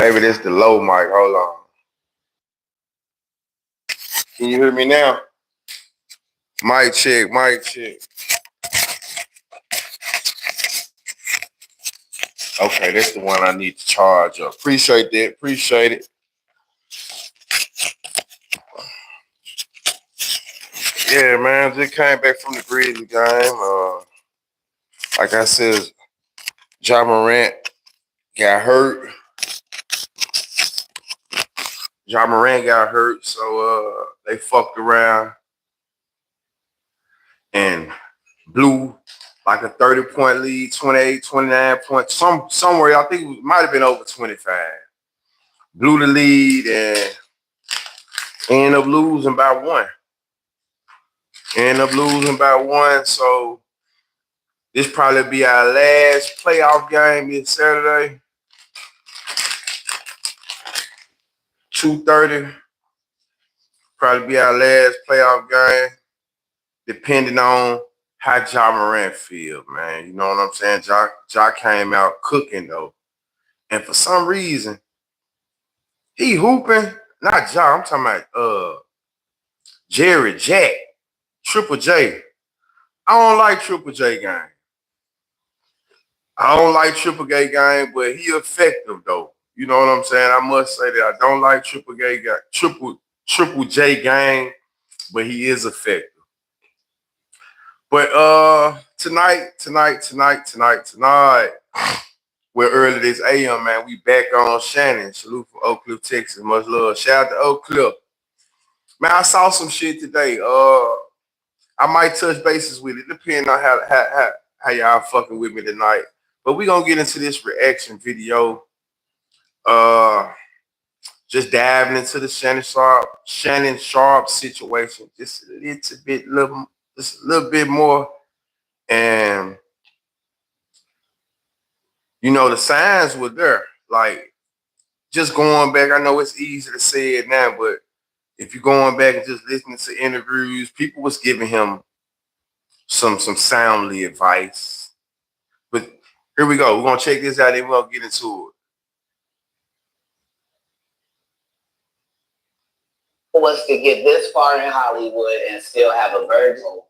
Maybe this the low mic. Hold on. Can you hear me now? Mic check, mic check. Okay, that's the one I need to charge up. Appreciate that. Appreciate it. Yeah, man. Just came back from the Grizzly game. Like I said, Ja Morant got hurt. Ja Morant got hurt, so they fucked around and blew like a 30-point lead, 28, 29 points, somewhere. I think it might have been over 25. Blew the lead and ended up losing by one. So this probably be our last playoff game this Saturday. 2:30. Probably be our last playoff game, depending on how Ja Morant feel, man. You know what I'm saying? Ja came out cooking, though. And for some reason, he hooping. Not Ja, I'm talking about Jerry Jack, Triple J. I don't like Triple J game. I don't like Triple J game, but he effective, though. You know what I'm saying? I must say that I don't like Triple J game, but he is effective. But tonight, we're early this AM, man. We back on Shannon. Salute from Oak Cliff, Texas. Much love. Shout out to Oak Cliff. Man, I saw some shit today. I might touch bases with it, depending on how y'all fucking with me tonight. But we gonna get into this reaction video. Just diving into the Shannon Sharp situation, just a little bit more. And you know, the signs were there. Like, just going back, I know it's easy to say it now, but if you're going back and just listening to interviews, people was giving him some soundly advice. But here we go. We're gonna check this out and we're gonna get into it. Was to get this far in Hollywood and still have a virgin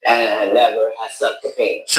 and never has sucked the penis.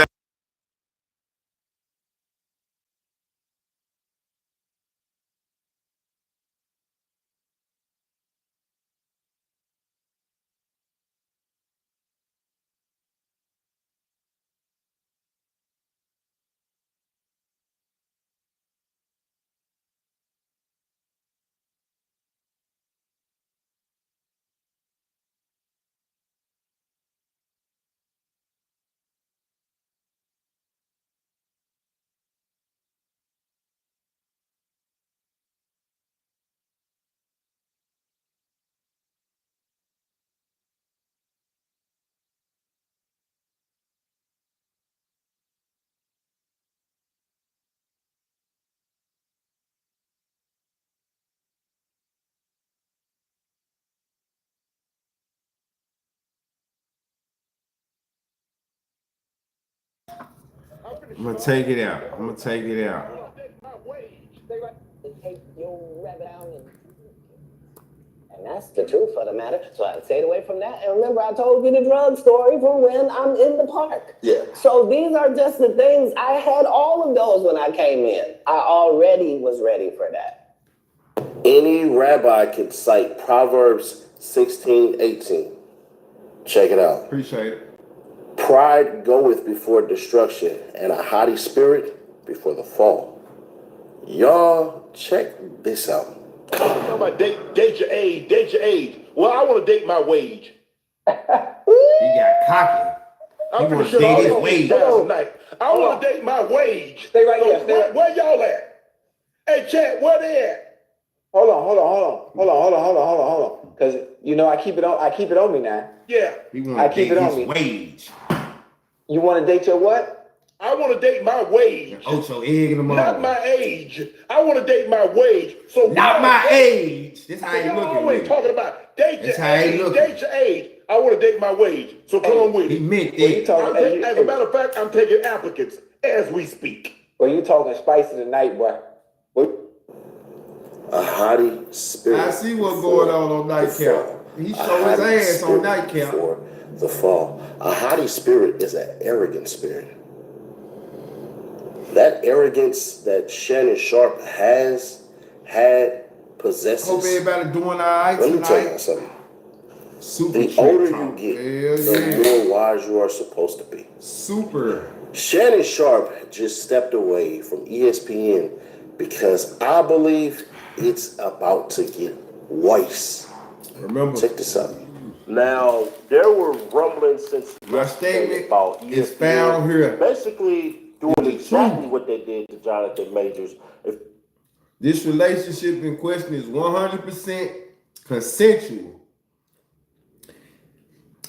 I'm gonna take it out. And that's the truth of the matter. So I stayed away from that. And remember, I told you the drug story from when I'm in the park. Yeah. So these are just the things. I had all of those when I came in. I already was ready for that. Any rabbi can cite Proverbs 16:18. Check it out. Appreciate it. Pride goeth before destruction, and a haughty spirit before the fall. Y'all, check this out. Talking about date your age. Well, I want to date my wage. He got cocky. I'm pretty sure date all his y'all wage. tonight. I want to date my wage. Stay right here. Where y'all at? Hey, chat, where they at? Hold on. Because you know I keep it on me now. Yeah. I keep it on me. Wage. You want to date your what? I want to date my wage. Ocho egg in the morning. Not my age. I want to date my wage. So not my age. This how you looking. Always talking about date your age. Date your age. I want to date my wage. So come on with it. He meant it. As a matter of fact, I'm taking applicants as we speak. Well, you talking spicy tonight, boy. What? A haughty spirit. I see what's going on Nightcap. He showed his ass on Nightcap. For the fall. A haughty spirit is an arrogant spirit. That arrogance that Shannon Sharp possesses. Hope everybody doing all right Let me tell tonight. you something. Super The trick older talk. you get, Hell the yeah. more wise you are supposed to be. Super. Shannon Sharp just stepped away from ESPN because I believe it's about to get worse. Remember, Check this out. Now, there were rumblings since my yesterday statement about is ESPN found here. basically doing exactly what they did to Jonathan Majors. This relationship in question is 100% consensual.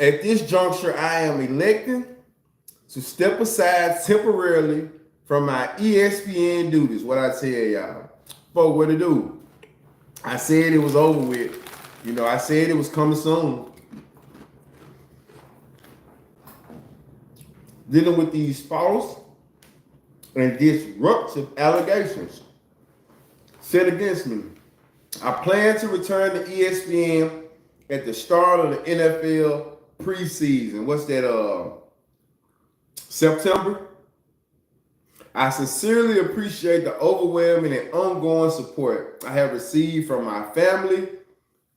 At this juncture, I am electing to step aside temporarily from my ESPN duties. What I tell y'all. Folks, what to do? I said it was over with. You know, I said it was coming soon. Dealing with these false and disruptive allegations set against me. I plan to return to ESPN at the start of the NFL preseason. What's that? September? I sincerely appreciate the overwhelming and ongoing support I have received from my family,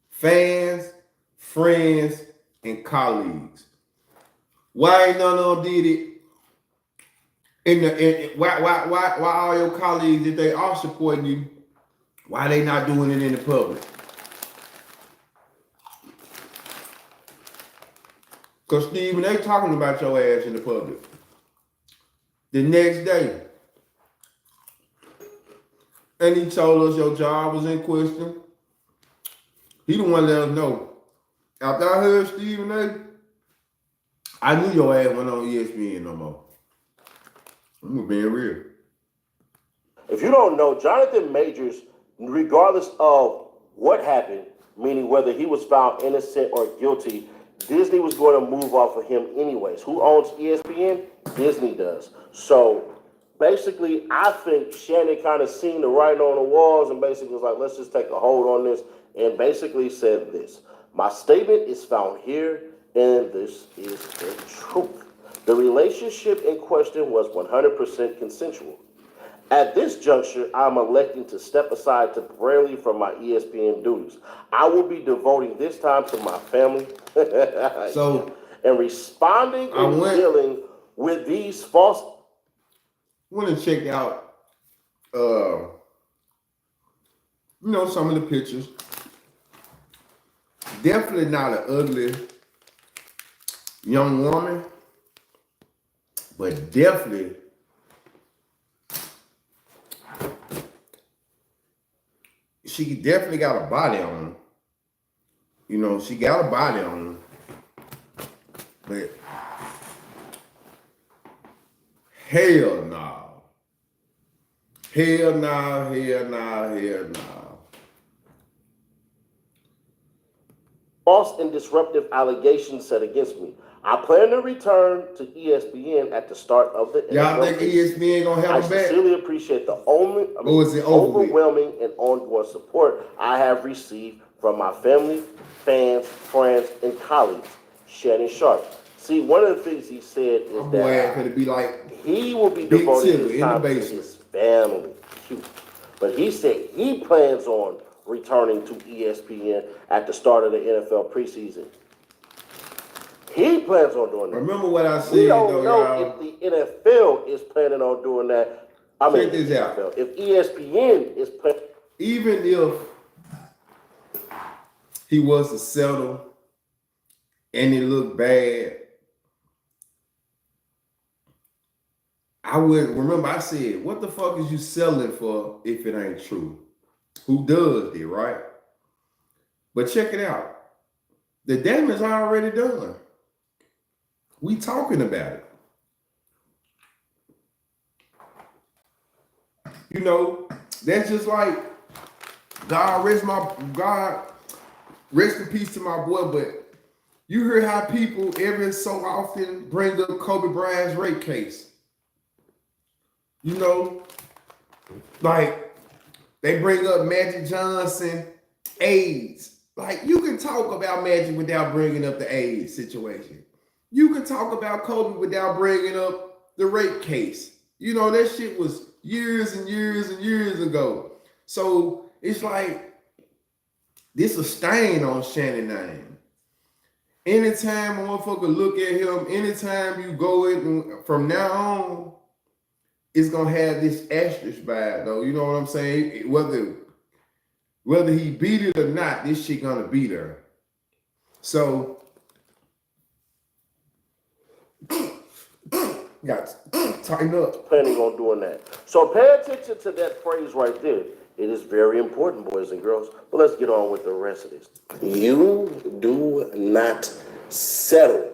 fans, friends, and colleagues. Why ain't none of them did it? Why all your colleagues, if they are supporting you, why they not doing it in the public? Because Steven, they talking about your ass in the public. The next day. And he told us your job was in question. He the one let us know. After I heard Stephen A., I knew your ass went on ESPN no more. I'm being real. If you don't know, Jonathan Majors, regardless of what happened, meaning whether he was found innocent or guilty, Disney was going to move off of him anyways. Who owns ESPN? Disney does. So basically, I think Shannon kind of seen the writing on the walls and basically was like, let's just take a hold on this, and basically said this. My statement is found here, and this is the truth. The relationship in question was 100% consensual. At this juncture, I'm electing to step aside temporarily from my ESPN duties. I will be devoting this time to my family So and responding and dealing with these false. Went and checked out, some of the pictures. Definitely not an ugly young woman, but definitely she definitely got a body on her. You know, she got a body on her. But hell no. Hell no, hell no, hell no. False and disruptive allegations set against me. I plan to return to ESPN at the start of the Y'all think ESPN gonna have I a back? sincerely appreciate the overwhelming and ongoing support I have received from my family, fans, friends, and colleagues. Shannon Sharp. See, one of the things he said is that be like he will be devoting his time to his family. But he said he plans on returning to ESPN at the start of the NFL preseason. He plans on doing that. Remember what I said, we don't though, know y'all. if the NFL is planning on doing that. Check this out. NFL. If ESPN is planning, Even if he was to settle and it looked bad, I wouldn't remember. I said, what the fuck is you selling for if it ain't true? Who does it, right? But check it out. The damage already done. We talking about it. You know, that's just like God rest in peace to my boy, but you hear how people every so often bring up Kobe Bryant's rape case. You know, like they bring up Magic Johnson, AIDS. Like you can talk about Magic without bringing up the AIDS situation. You can talk about Kobe without bringing up the rape case. You know, that shit was years and years and years ago. So it's like this a stain on Shannon name. Anytime a motherfucker look at him, anytime you go in from now on, it's gonna have this asterisk by it, though. You know what I'm saying? Whether he beat it or not, this shit gonna be there. So got to tighten up. Planning on doing that. So pay attention to that phrase right there. It is very important, boys and girls. But let's get on with the rest of this. You do not settle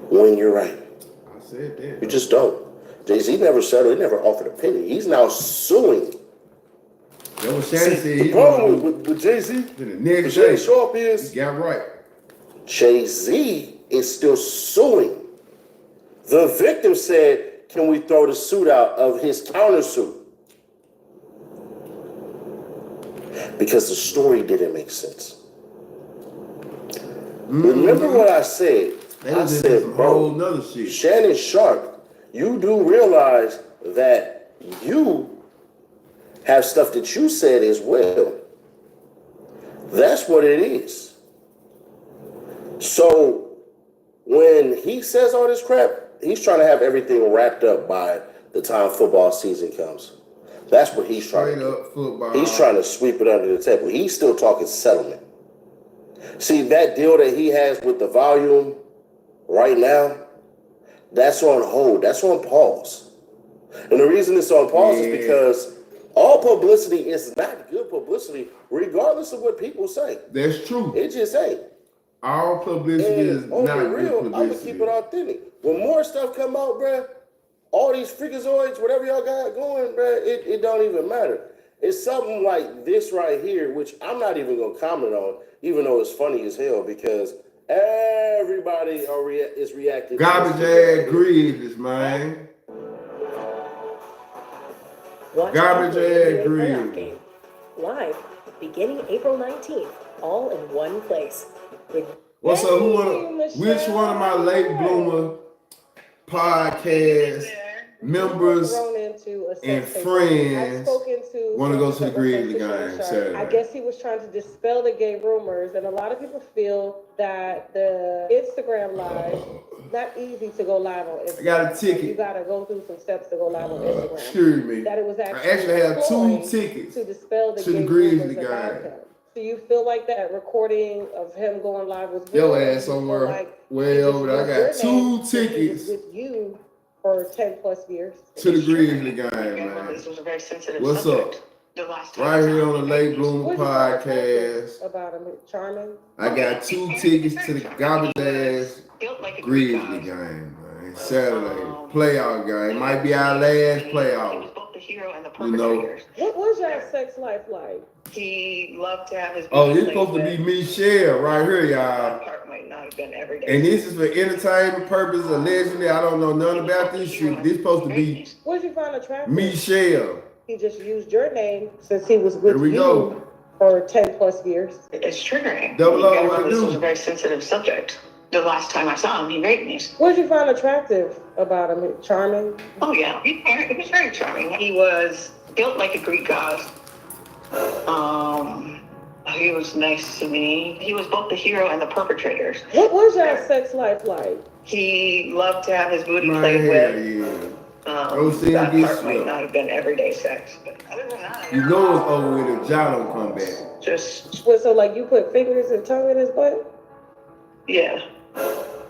when you're right. I said that. You just don't. Jay-Z never settled. He never offered a penny. He's now suing. That's what Shannon said. The problem with Jay-Z, the next Jay day, show up is he got right. Jay-Z is still suing. The victim said, can we throw the suit out of his countersuit? Because the story didn't make sense. Remember what I said? I said, bro, another shit. Shannon Sharp, you do realize that you have stuff that you said as well. That's what it is. So when he says all this crap, he's trying to have everything wrapped up by the time football season comes. That's what he's trying to do. Football. He's trying to sweep it under the table. He's still talking settlement. See, that deal that he has with the volume right now, that's on hold. That's on pause. And the reason it's on pause is because all publicity is not good publicity, regardless of what people say. That's true. It just ain't. All publicity is on not the real, good I'm publicity. gonna keep it authentic. When more stuff come out, bruh, all these freakazoids, whatever y'all got going, bruh, it don't even matter. It's something like this right here, which I'm not even gonna comment on, even though it's funny as hell, because everybody is reacting. Garbage ass Grizzlies, man. Garbage ass Grizzlies. Live beginning April 19th, all in one place. What's up? Which one of my late bloomer podcast members and friends want to go to the Grizzly game Saturday? I guess he was trying to dispel the gay rumors, and a lot of people feel that the Instagram live, not easy to go live on Instagram. I got a ticket. You got to go through some steps to go live on Instagram. Excuse me. That it was I actually have 2 tickets to dispel the to the gay Grizzly rumors about game. him. Do you feel like that recording of him going live was Your real? ass somewhere way over there. I got 2 tickets with you for 10 plus years to the Grizzly game, man. This was a very sensitive What's subject. up? The last time Right here on the Late Bloomer What you find podcast. about him? Charming. I got 2 tickets to the garbage ass built like a Grizzly Greek game, god. man. Saturday. Playoff game. Might be our last He playoff. was both the hero and the You know. perpetrator. What was your sex life like? He loved to have his Oh, booty this supposed to played be with. Michelle right here, y'all. That part might not have been every day. And this is for entertainment purposes, allegedly. I don't know nothing about this shit. This supposed to be What did you find attractive? Michelle. He just used your name since he was with Here we you go. for 10 plus years. It's triggering. Double You up, gotta what remember it this do? was a very sensitive subject. The last time I saw him, he raped me. What did you find attractive about him? Charming? Oh yeah, he was very charming. He was built like a Greek god. He was nice to me. He was both the hero and the perpetrator. What was your sex life like? He loved to have his booty Man, played with. yeah. That get part might swept. not have been everyday sex, but other than that, You know it's over with if Ja don't come back. just So like you put fingers and tongue in his butt? yeah.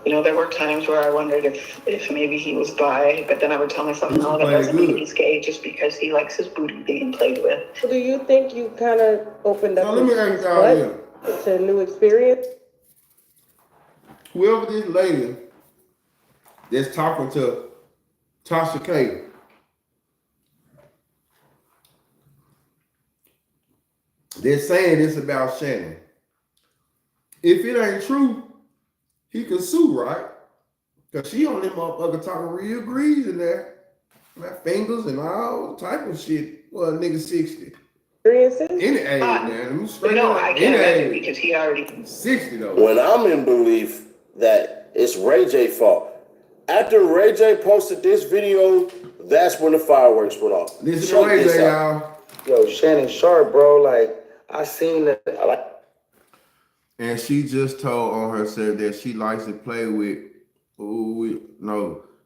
You know, there were times where I wondered if maybe he was bi, but then I would tell myself, He's no, that playing doesn't mean good. he's gay just because he likes his booty being played with. Do you think you kind of opened up Now let me ask his y'all butt this. to a new experience? Whoever this lady that's talking to Tasha K, they're saying this about Shannon. If it ain't true, he can sue, right? Because she on them motherfucker talking real greasy there. My fingers and all type of shit. Well, nigga 60. 3 and 6? Any age, man. I'm straight No, up. I Any can't imagine age. because he already. 60 though. When I'm in belief that it's Ray J fault. After Ray J posted this video, that's when the fireworks went off. Listen Check to Ray this J, out. y'all. Yo, Shannon Sharp, bro. Like I seen that. And she just told on herself that she likes to play with.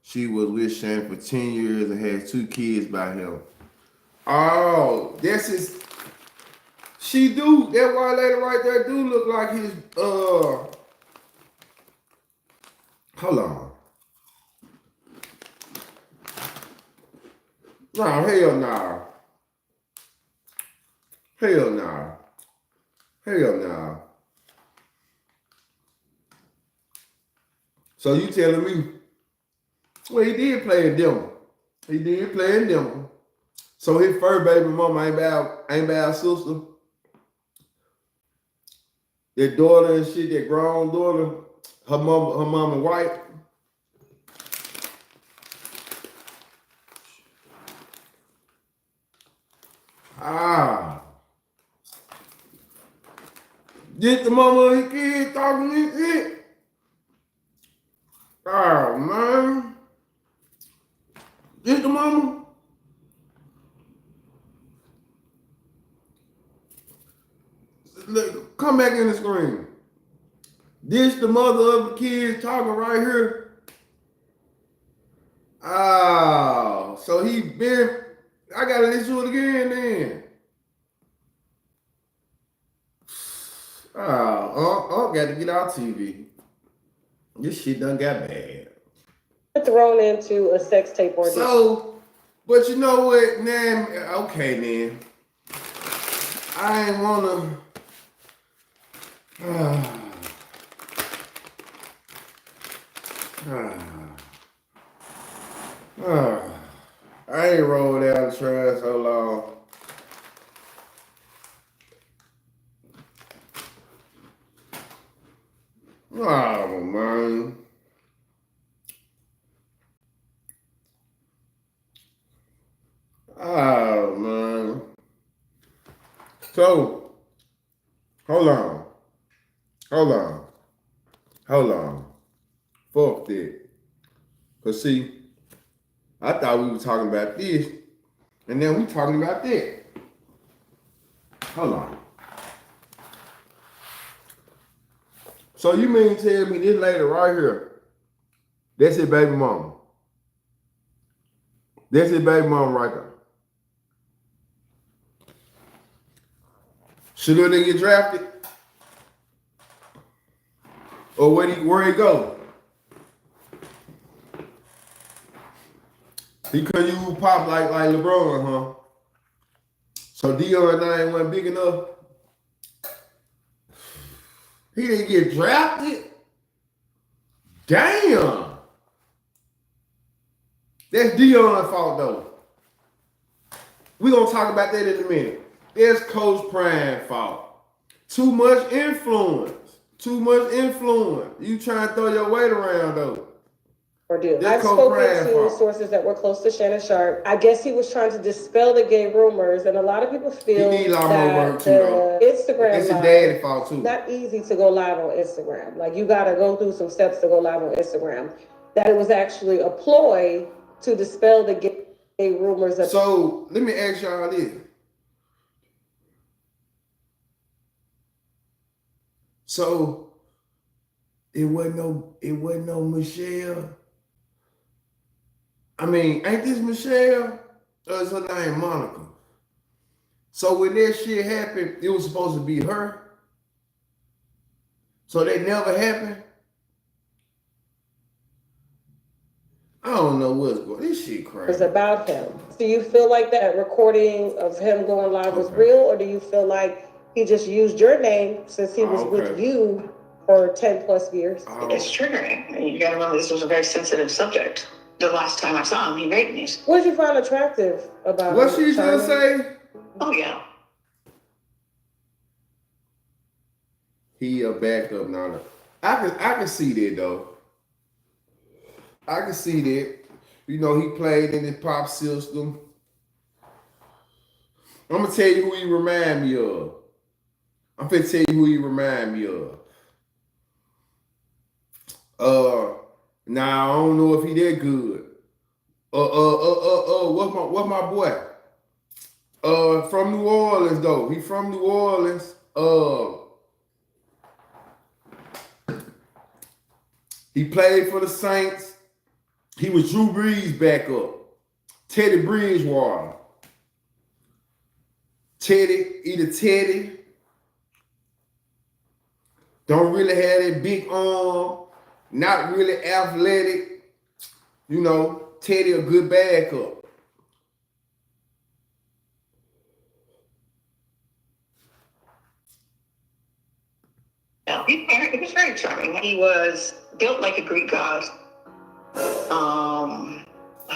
She was with Shannon for 10 years and had 2 kids by him. Oh, this is. She do. That white lady right there do look like his. Hold on. No, hell no. Hell no. Hell no. So you telling me? Well, he did play in Denver. He did play in Denver. So his first baby mama ain't bad sister. Their daughter and shit, their grown daughter, her mama white. Get the mama and his kid talking this shit. Oh, man. Get the mama. Look, come back in the screen. This the mother of the kids talking right here. Oh, so he been. I gotta listen to it again then. Oh, got to get out TV. This shit done got bad. Thrown into a sex tape ordeal. So, but you know what, man? Okay, then. I ain't wanna. I ain't rolled out the trash so long. Oh, man. Oh, man. So, hold on. Fuck that. Because, see, I thought we were talking about this, and then we talking about that. Hold on. So you mean tell me this lady right here, that's his baby mama. That's his baby mama right there. Should he get drafted? Or where he go? He couldn't use pop like LeBron, huh? So Dion name wasn't big enough. He didn't get drafted? Damn. That's Dion's fault, though. We're going to talk about that in a minute. That's Coach Prime's fault. Too much influence. You trying to throw your weight around, though. I've spoken to sources that were close to Shannon Sharp. I guess he was trying to dispel the gay rumors, and a lot of people feel he need a lot more work that too, though. Instagram It's his live, daddy fault too. not easy to go live on Instagram. Like you got to go through some steps to go live on Instagram. That it was actually a ploy to dispel the gay rumors. So let me ask y'all this. So it wasn't no Michelle. I mean, ain't this Michelle? Or is her name Monica? So when that shit happened, it was supposed to be her. So that never happened. I don't know what's going on. This shit crazy. It's about him. Do you feel like that recording of him going live was real, or do you feel like he just used your name since he was with you for 10 plus years? It's triggering. You gotta remember this was a very sensitive subject. The last time I saw him, he raped me. What did you find attractive about what she just say? Oh, yeah. He a backup now. I can see that though. I can see that You know, he played in the pop system. I'm gonna tell you who he remind me of. I'm finna tell you who he remind me of. Now I don't know if he that good. What's my boy? From New Orleans though. He from New Orleans. He played for the Saints. He was Drew Brees' backup. Teddy Bridgewater. Teddy. Don't really have that big arm. Not really athletic. You know, Teddy a good backup. No, he was very charming. He was built like a Greek god.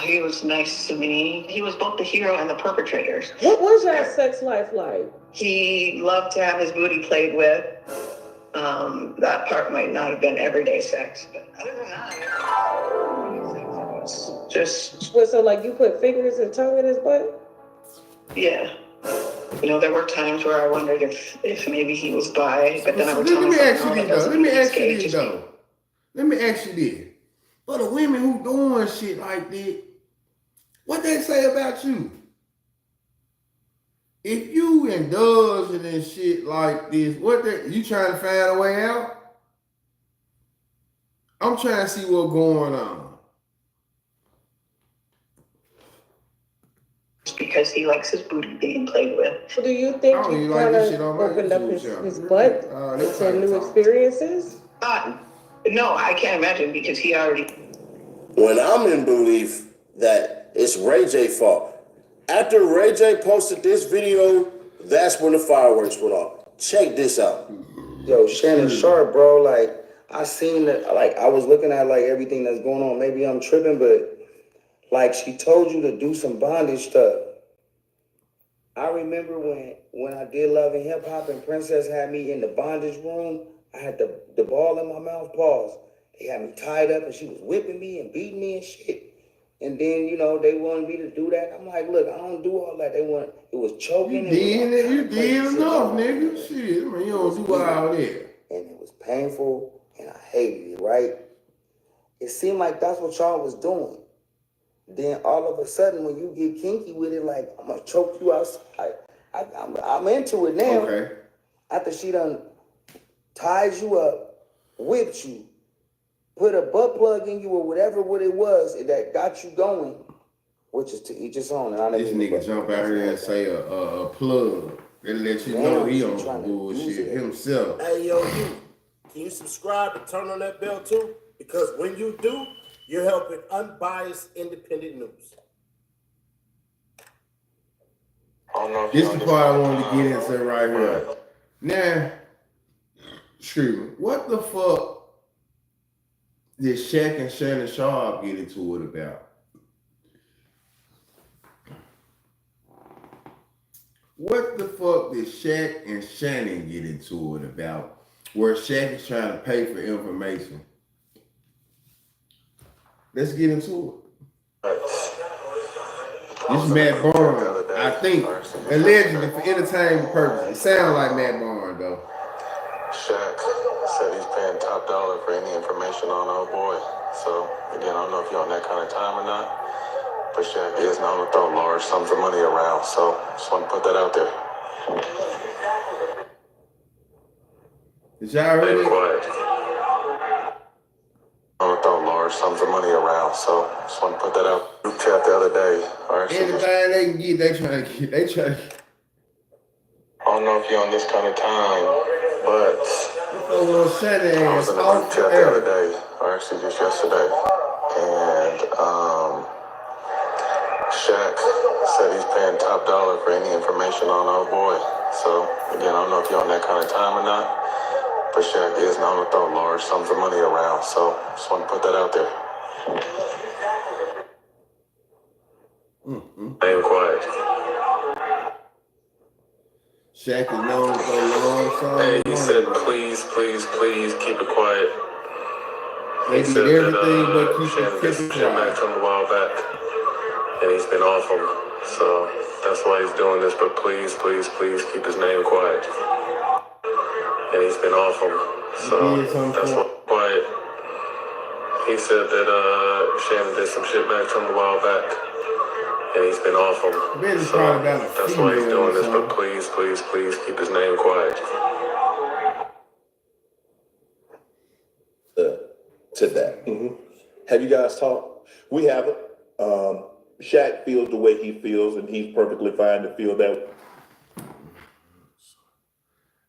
He was nice to me. He was both the hero and the perpetrator. What was your sex life like? He loved to have his booty played with. That part might not have been everyday sex, but other than that, it was just... So like you put fingers and tongue in his butt? Yeah. You know, there were times where I wondered if maybe he was bi, but then I would tell Let me myself, ask you this though. Let me ask you this. For the women who doing shit like that, what they say about you? If you indulging in shit like this, you trying to find a way out? I'm trying to see what's going on. Because he likes his booty being played with. So do you think he kind of opened up his butt to new experiences? No, I can't imagine because he already... When I'm in belief that it's Ray J's fault. After Ray J posted this video, that's when the fireworks went off. Check this out. Yo, Shannon Sharp, bro, like, I seen that, like, I was looking at, like, everything that's going on. Maybe I'm tripping, but, like, she told you to do some bondage stuff. I remember when I did Love and Hip Hop and Princess had me in the bondage room, I had the ball in my mouth, pause. They had me tied up and she was whipping me and beating me and shit. And then, you know, they wanted me to do that. I'm like, look, I don't do all that. It was choking. You did enough, nigga. Shit, I mean, you don't do all that. And it was painful and I hated it, right? It seemed like that's what y'all was doing. Then all of a sudden, when you get kinky with it, like, I'm gonna choke you outside. I'm into it now. Okay. After she done ties you up, whipped you, put a butt plug in you or whatever what it was that got you going, which is to each his own. And this nigga jump out here and say a plug and let you know he on bullshit himself. Hey, yo, can you subscribe and turn on that bell too? Because when you do, you're helping unbiased, independent news. This is the part I wanted to get into right here. Now, true. What the fuck did Shaq and Shannon Sharp get into it about? What the fuck did Shaq and Shannon get into it about? Where Shaq is trying to pay for information. Let's get into it. This is Matt Barnes, I think, allegedly for entertainment purposes. It sounds like Matt Barnes, though. Shaq said he's paying top dollar for any information on old boy. So, again, I don't know if you're on that kind of time or not, but Shaq is known to throw large sums of money around. So, just want to put that out there. Did y'all hear it? Quiet. I'm gonna throw large sums of money around, so just want to put that out. Group chat the other day. Anything they can get, they trying to get. They trying to get. I don't know if you're on this kind of time, but I was in a group chat the other day, or actually just yesterday, and Shaq said he's paying top dollar for any information on old boy. So again, I don't know if you're on that kind of time or not. But Shaq is known to throw large sums of money around, so just want to put that out there. Stay quiet. Shaq is known to throw large sums. Hey, he said, please keep it quiet. They He did said everything but that keep Shannon did some it shit back quiet. to him a while back, and he's been off him. So that's why he's doing this. But please, please, please keep his name quiet. And he's been off him. So that's why quiet. He said that Shannon did some shit back to him a while back, and he's been off him. So that's why he's doing this. But please, please, please keep his name quiet. To that. Have you guys talked? We haven't. Shaq feels the way he feels, and he's perfectly fine to feel that.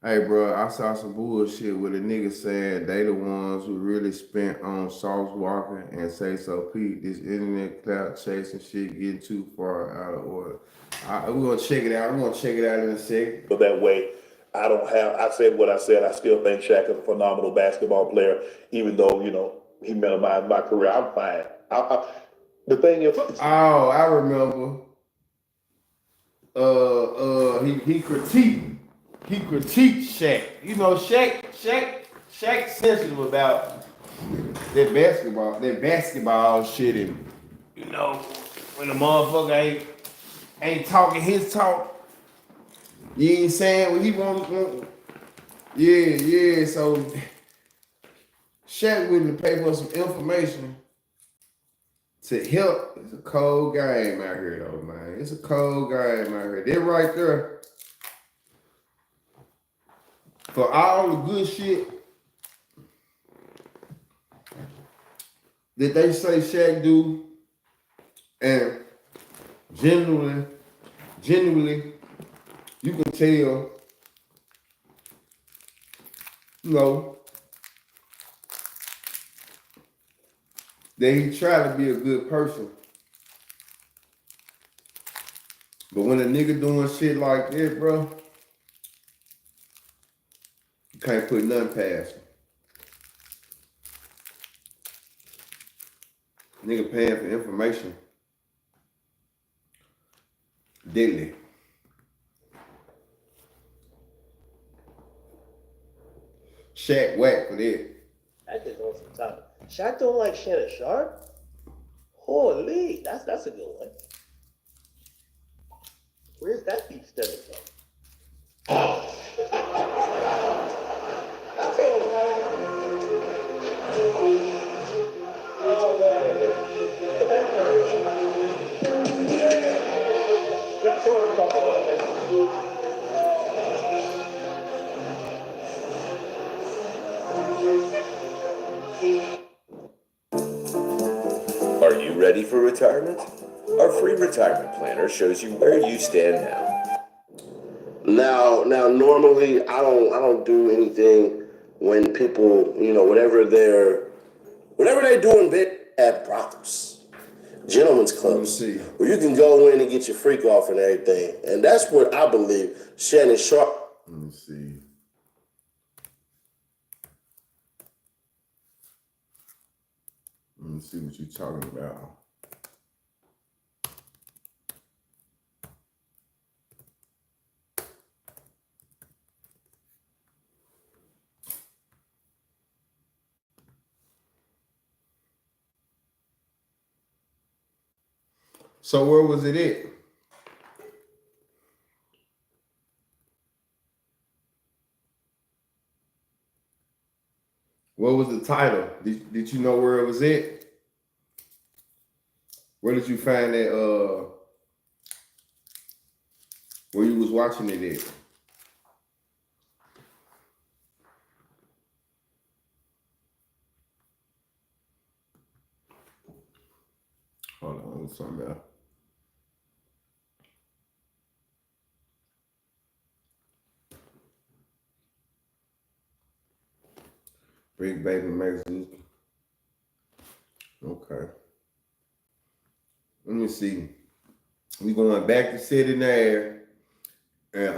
Hey, bro, I saw some bullshit with a nigga saying they the ones who really spent on Sauce Walker and Say So Pete. This internet clout chasing shit getting too far out of order. We're gonna check it out. We're gonna check it out in a second. But that way, I said what I said. I still think Shaq is a phenomenal basketball player, even though, you know, he minimized my career. I'm fine. The thing is, oh, I remember. He critiqued Shaq. You know, Shaq sensitive about that basketball shit, and you know, when the motherfucker ain't talking his talk, you ain't saying what he want. Yeah. So Shaq willing to pay for some information to help. It's a cold game out here, though, man. It's a cold game out here. They're right there. For all the good shit that they say Shaq do, and genuinely, you can tell, you know, that he tried to be a good person. But when a nigga doing shit like that, bro, you can't put nothing past him. Nigga paying for information. Deadly. Shaq whack for that. I just on some topic. Shaq don't like Shannon Sharp? Holy, that's a good one. Where's that beef stemming from? Are you ready for retirement? Our free retirement planner shows you where you stand now. Now, normally I don't do anything when people, you know, whatever they're doing big at brothels, gentlemen's clubs, where you can go in and get your freak off and everything. And that's what I believe Shannon Sharp. Let me see. Let me see what you're talking about. So where was it at? What was the title? Did you know where it was at? Where did you find that, where you was watching it at? Hold on, something else. Big Baby Max. Okay. Let me see. We going back to sitting there, and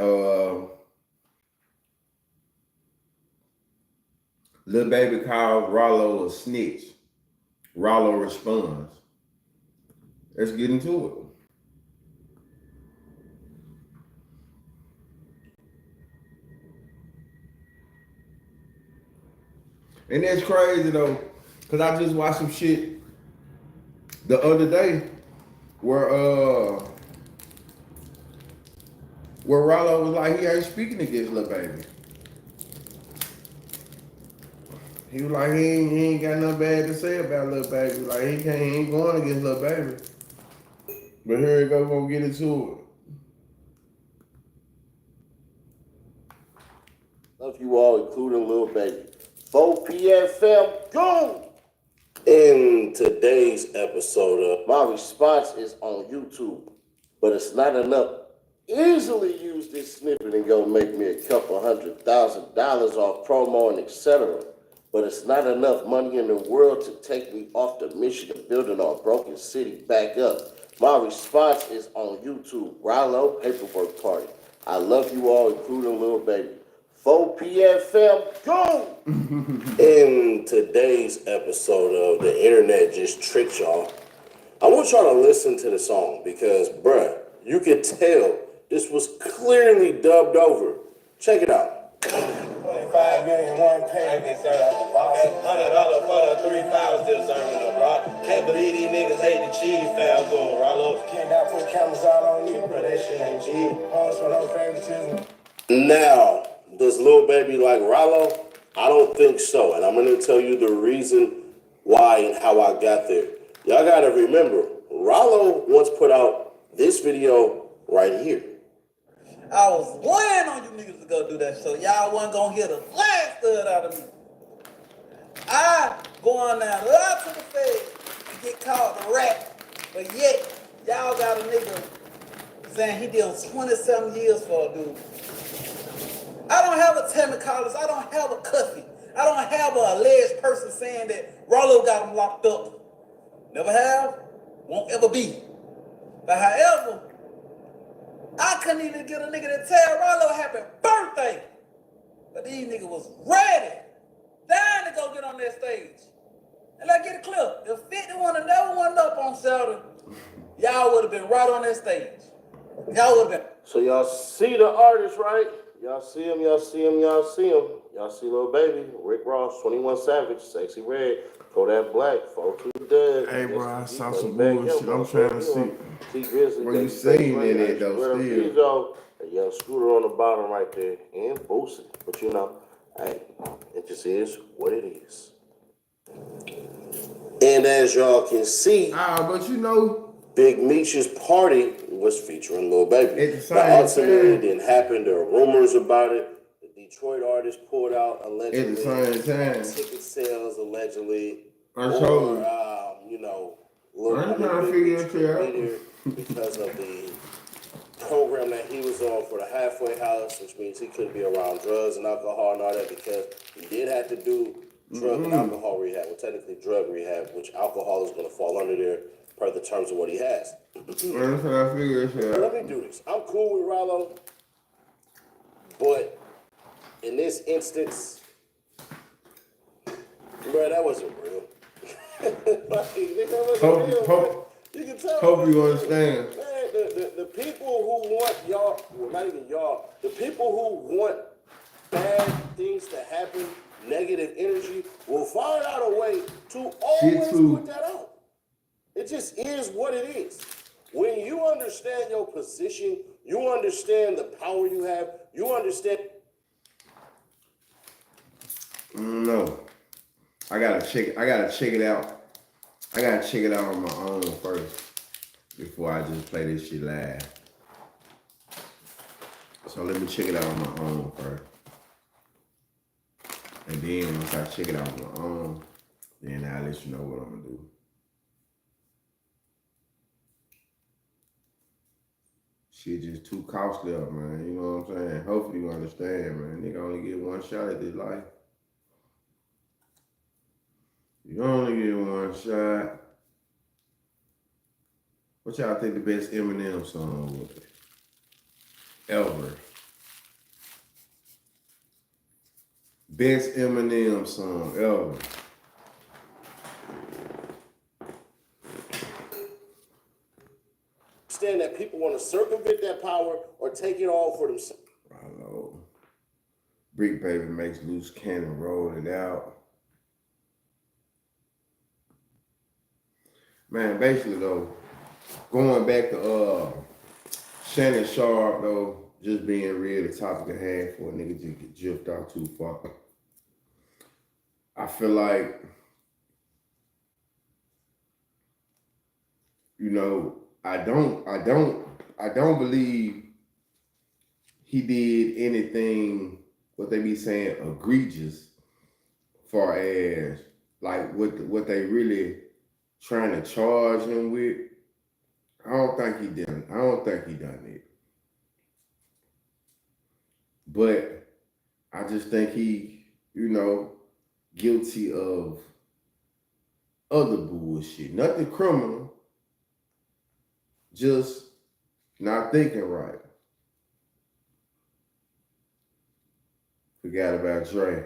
Lil Baby called Rollo a snitch. Rollo responds. Let's get into it. And that's crazy though. Cause I just watched some shit the other day where Rollo was like he ain't speaking against Lil Baby. He was like he ain't got nothing bad to say about Lil Baby. Like he ain't going against Lil Baby. But here we go, gonna get into it. Love you all, including Lil Baby. 4 p.m. fam, go! In today's episode of my response is on YouTube, but it's not enough. Easily use this snippet and go make me a couple $100,000 off promo and etc. But it's not enough money in the world to take me off the mission of building our broken city back up. My response is on YouTube. Rollo Paperwork Party. I love you all, including Lil Baby. 4 p.m. fam, go! In today's episode of The Internet Just Tricked Y'all, I want y'all to listen to the song because, bruh, you could tell this was clearly dubbed over. Check it out. 25 million, one payment, sir. $100 for the 3,000 still serving the rock. Can't believe these niggas hate the cheese, fam. Going Rollo. Can't not put cameras all on you, bro. That shit ain't G. Homes for no favoritism. Now, does Lil Baby like Rollo? I don't think so, and I'm going to tell you the reason why and how I got there. Y'all got to remember, Rollo once put out this video right here. I was waiting on you niggas to go do that, so y'all wasn't gonna hear the last of it out of me. I go on down right to the feds and get called a rat, but yet y'all got a nigga saying he did 27 years for a dude. I don't have a Tammy Collins, I don't have a Cuffy, I don't have an alleged person saying that Rollo got him locked up. Never have, won't ever be. But however, I couldn't even get a nigga to tell Rollo happy birthday. But these niggas was ready, dying to go get on that stage. And let's get it clear. If 50 would have never went up on Saturday, y'all would have been right on that stage. Y'all would have been. So y'all see the artist, right? Y'all see him, y'all see him, y'all see him. Y'all see Lil Baby, Rick Ross, 21 Savage, Sexy Red, Kodak Black, 4-2 Hey, bro, I saw some bullshit. I'm trying to see. Where you seen in it, though, still. A young Scooter on the bottom right there, and Boosie. But you know, hey, it just is what it is. And as y'all can see, but you know, Big Meech's party was featuring Lil Baby. Now, ultimately, it didn't happen. There are rumors about it. The Detroit artist pulled out allegedly. At the same time. Ticket sales allegedly. You know, I'm trying to figure it out. Because of the program that he was on for the halfway house, which means he couldn't be around drugs and alcohol and all that because he did have to do drug and alcohol rehab. Well, technically drug rehab, which alcohol is going to fall under there per the terms of what he has. Let me do this. I'm cool with Rollo, but in this instance, bro, that wasn't real. You can tell. Hope you understand. Man, the people who want y'all, well, not even y'all, the people who want bad things to happen, negative energy, will find out a way to always put that out. It just is what it is. When you understand your position, you understand the power you have, you understand. No. I gotta check it out. I gotta check it out on my own first before I just play this shit live. So let me check it out on my own first. And then once I check it out on my own, then I'll let you know what I'm gonna do. Shit just too costly up, man. You know what I'm saying? Hopefully you understand, man. Nigga only get one shot at this life. You only get one shot. What y'all think the best Eminem song was? Ever. Best Eminem song ever. Understand that people want to circumvent that power or take it all for themselves. Rollo. Brick Baby makes loose cannon, roll it out. Man, basically though, going back to Shannon Sharp though, just being real, the topic at hand for a nigga to get jiffed out too far. I feel like, you know, I don't believe he did anything, what they be saying, egregious, far as like what they really trying to charge him with. I don't think he done it. But I just think he, you know, guilty of other bullshit. Nothing criminal, just not thinking right. Forgot about Dre.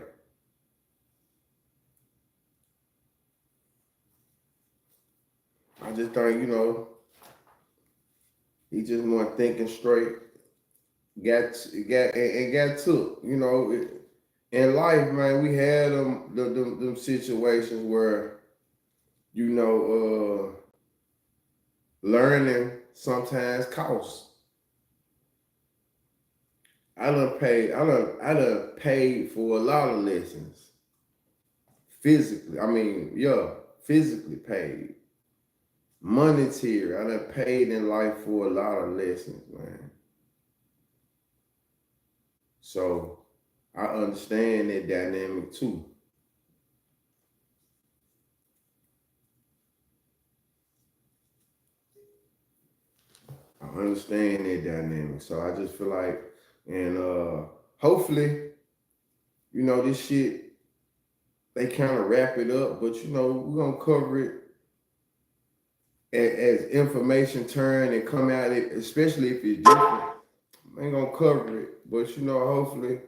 I just think, you know, he just wasn't thinking straight. Got took. You know, in life, man, we had them situations where, you know, learning sometimes costs. I done paid for a lot of lessons. Physically, physically paid. Monetary, I done paid in life for a lot of lessons, man. So I understand that dynamic too. I understand that dynamic. So I just feel like, and hopefully, you know, this shit, they kind of wrap it up, but you know, we're gonna cover it as information turn and come out, especially if it's different. I ain't gonna cover it, but you know, hopefully,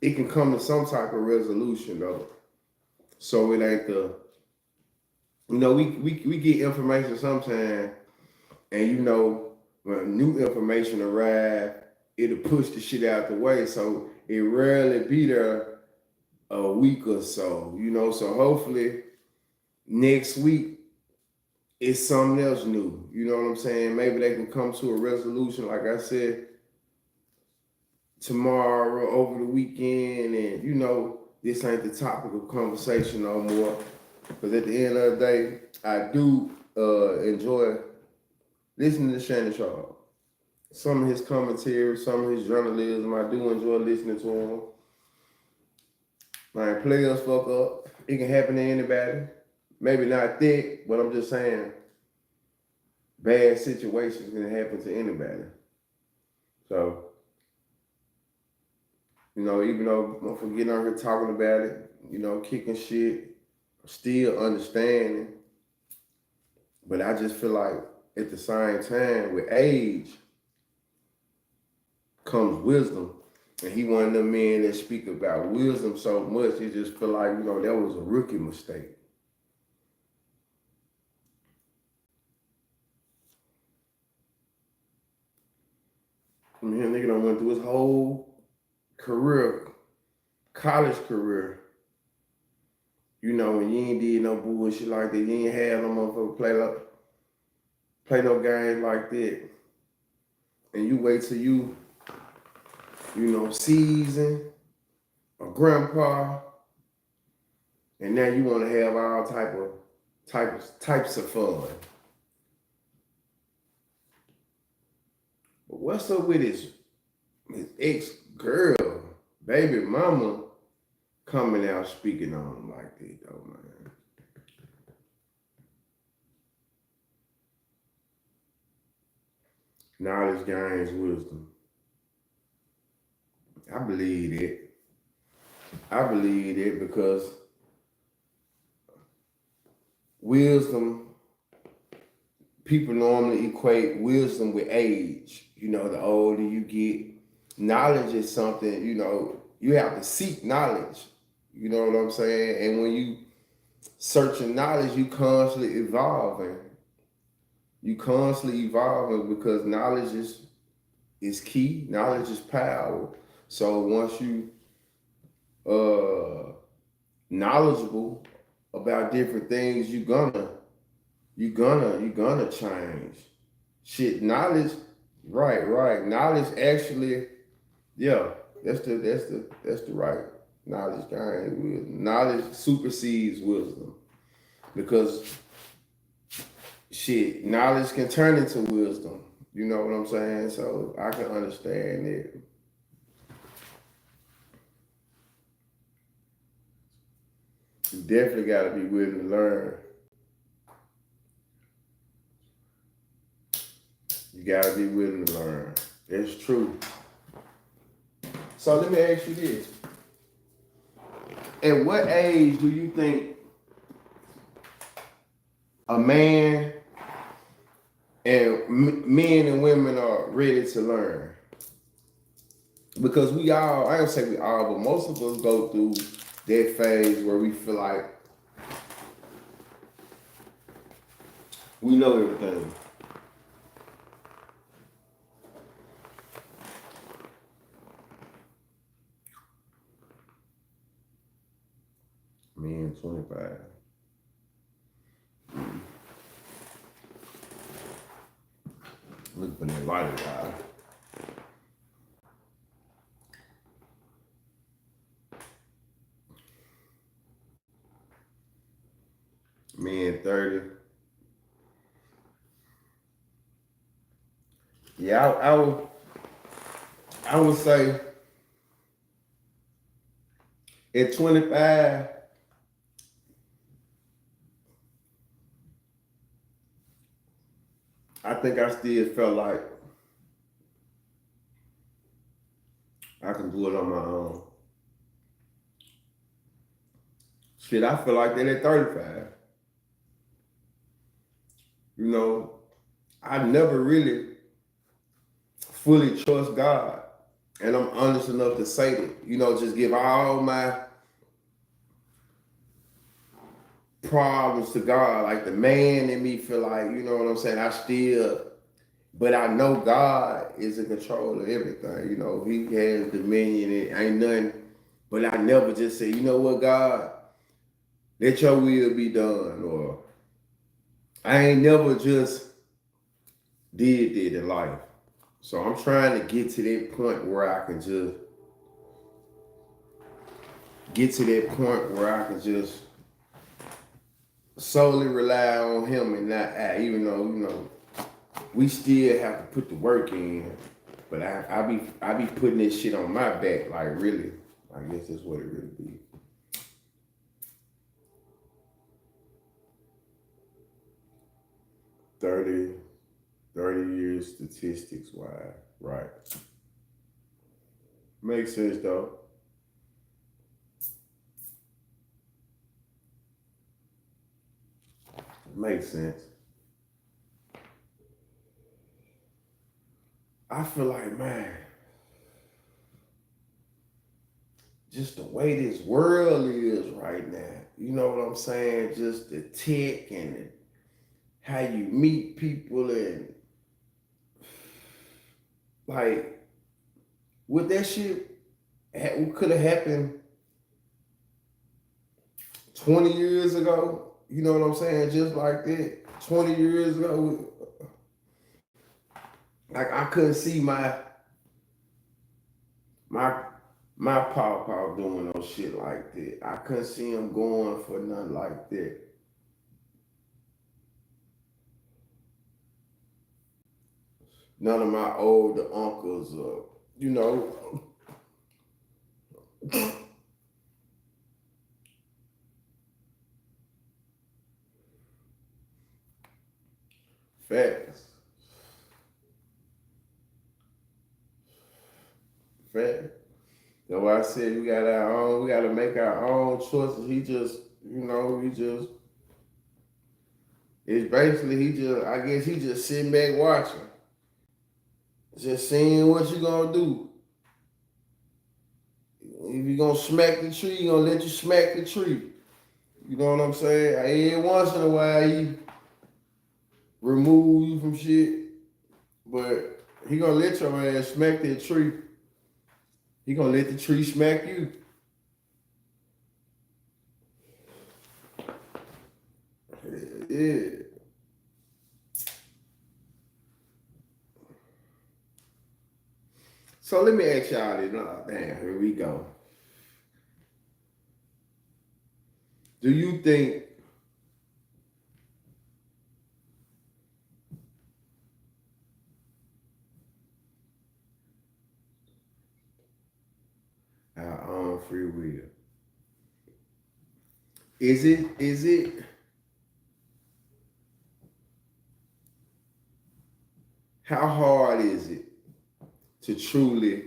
it can come to some type of resolution though. So it ain't you know, we get information sometimes, and you know, when new information arrive, it'll push the shit out the way. So it rarely be there a week or so, you know. So hopefully next week it's something else new. You know what I'm saying? Maybe they can come to a resolution, like I said, tomorrow, over the weekend, and you know, this ain't the topic of conversation no more. Because at the end of the day, I do enjoy listening to Shannon Sharp. Some of his commentary, some of his journalism, I do enjoy listening to him. Man, players fuck up. It can happen to anybody. Maybe not that, but I'm just saying bad situations can happen to anybody. So, you know, even though I'm forgetting out here talking about it, you know, kicking shit, still understanding. But I just feel like at the same time, with age comes wisdom. And he one of them men that speak about wisdom so much, it just feel like, you know, that was a rookie mistake. I mean, nigga done went through his whole career, college career. You know, and you ain't did no bullshit like that. You ain't had no motherfucker play no game like that. And you wait till you know, seasoned, a grandpa, and now you want to have all types of fun. But what's up with his ex-girl, baby mama, coming out speaking on him like that though, man? Knowledge gains wisdom. I believe it because wisdom, people normally equate wisdom with age. You know, the older you get, knowledge is something, you know, you have to seek knowledge. You know what I'm saying? And when you searching knowledge, you constantly evolving. You constantly evolving because knowledge is key. Knowledge is power. So once you knowledgeable about different things, you gonna change. Shit, knowledge, right. Knowledge actually, yeah, that's the right knowledge kind. Knowledge supersedes wisdom because shit, knowledge can turn into wisdom. You know what I'm saying? So I can understand it. You definitely got to be willing to learn. You got to be willing to learn. That's true. So let me ask you this. At what age do you think a man and men and women are ready to learn? Because we all, I don't say we all, but most of us go through that phase where we feel like we know everything. Man, 25. Look for that lighter guy. Man, 30. Yeah, I would say at 25, I think I still felt like I can do it on my own. Shit, I feel like that at 35. You know, I never really fully trust God. And I'm honest enough to say that, you know, just give all my problems to God. Like the man in me feel like, you know what I'm saying? But I know God is in control of everything. You know, he has dominion. It ain't nothing. But I never just say, you know what, God, let your will be done. Or I ain't never just did that in life. So I'm trying to get to that point where I can just solely rely on him and not act, even though, you know, we still have to put the work in. But I be putting this shit on my back, like really. I guess that's what it really be. Thirty years statistics wise, right? Makes sense though. Makes sense. I feel like, man, just the way this world is right now, you know what I'm saying? Just the tech and how you meet people and like, would that shit could have happened 20 years ago? You know what I'm saying? Just like that. 20 years ago, like I couldn't see my pawpaw doing no shit like that. I couldn't see him going for nothing like that. None of my older uncles, you know. Facts. That's why I said we gotta make our own choices. It's basically I guess he just sitting back watching. Just seeing what you gonna do. If you gonna smack the tree, he gonna let you smack the tree. You know what I'm saying? Every once in a while he remove you from shit, but he gonna let your ass smack that tree. He gonna let the tree smack you. Yeah. So let me ask y'all this. Oh, damn, here we go. Do you think our own free will? Is it how hard is it to truly,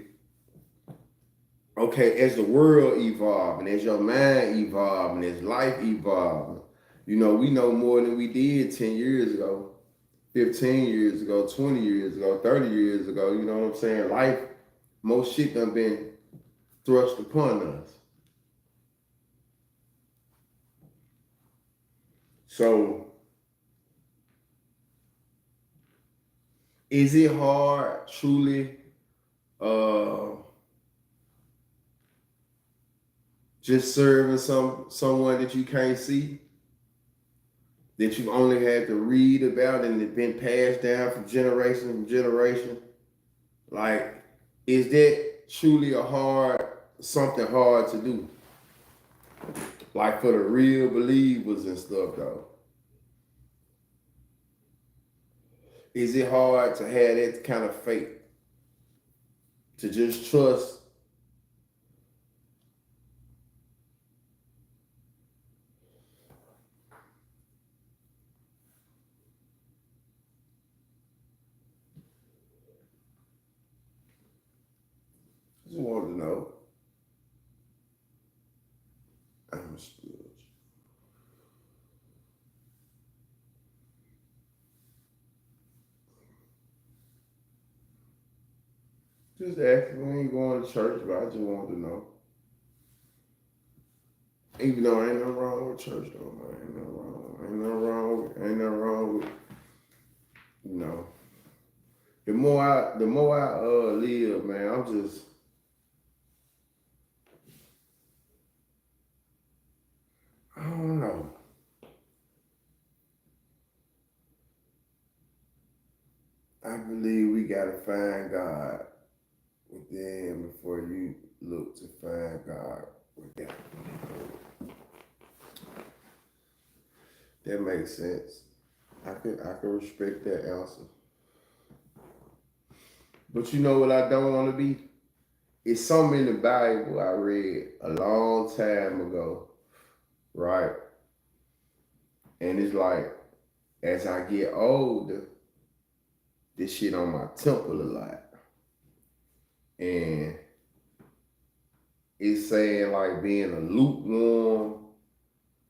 okay, as the world evolving, as your mind evolving, as life evolving, we know more than we did 10 years ago, 15 years ago, 20 years ago, 30 years ago, you know what I'm saying? Life, most shit done been thrust upon us. So is it hard truly just serving someone that you can't see, that you only had to read about and it's been passed down from generation to generation? Like, is that truly something hard to do? Like for the real believers and stuff though. Is it hard to have that kind of faith? To just trust? Just wanted to know. I'm still just asking. We ain't going to church, but I just wanted to know. Even though ain't nothing wrong with church though, man. Ain't nothing wrong with, the more I live, man, I don't know. I believe we gotta find God within before you look to find God without. That makes sense. I can respect that answer. But you know what I don't want to be? It's something in the Bible I read a long time ago, right? And it's like, as I get older, this shit on my temple a lot. And it's saying like being a lukewarm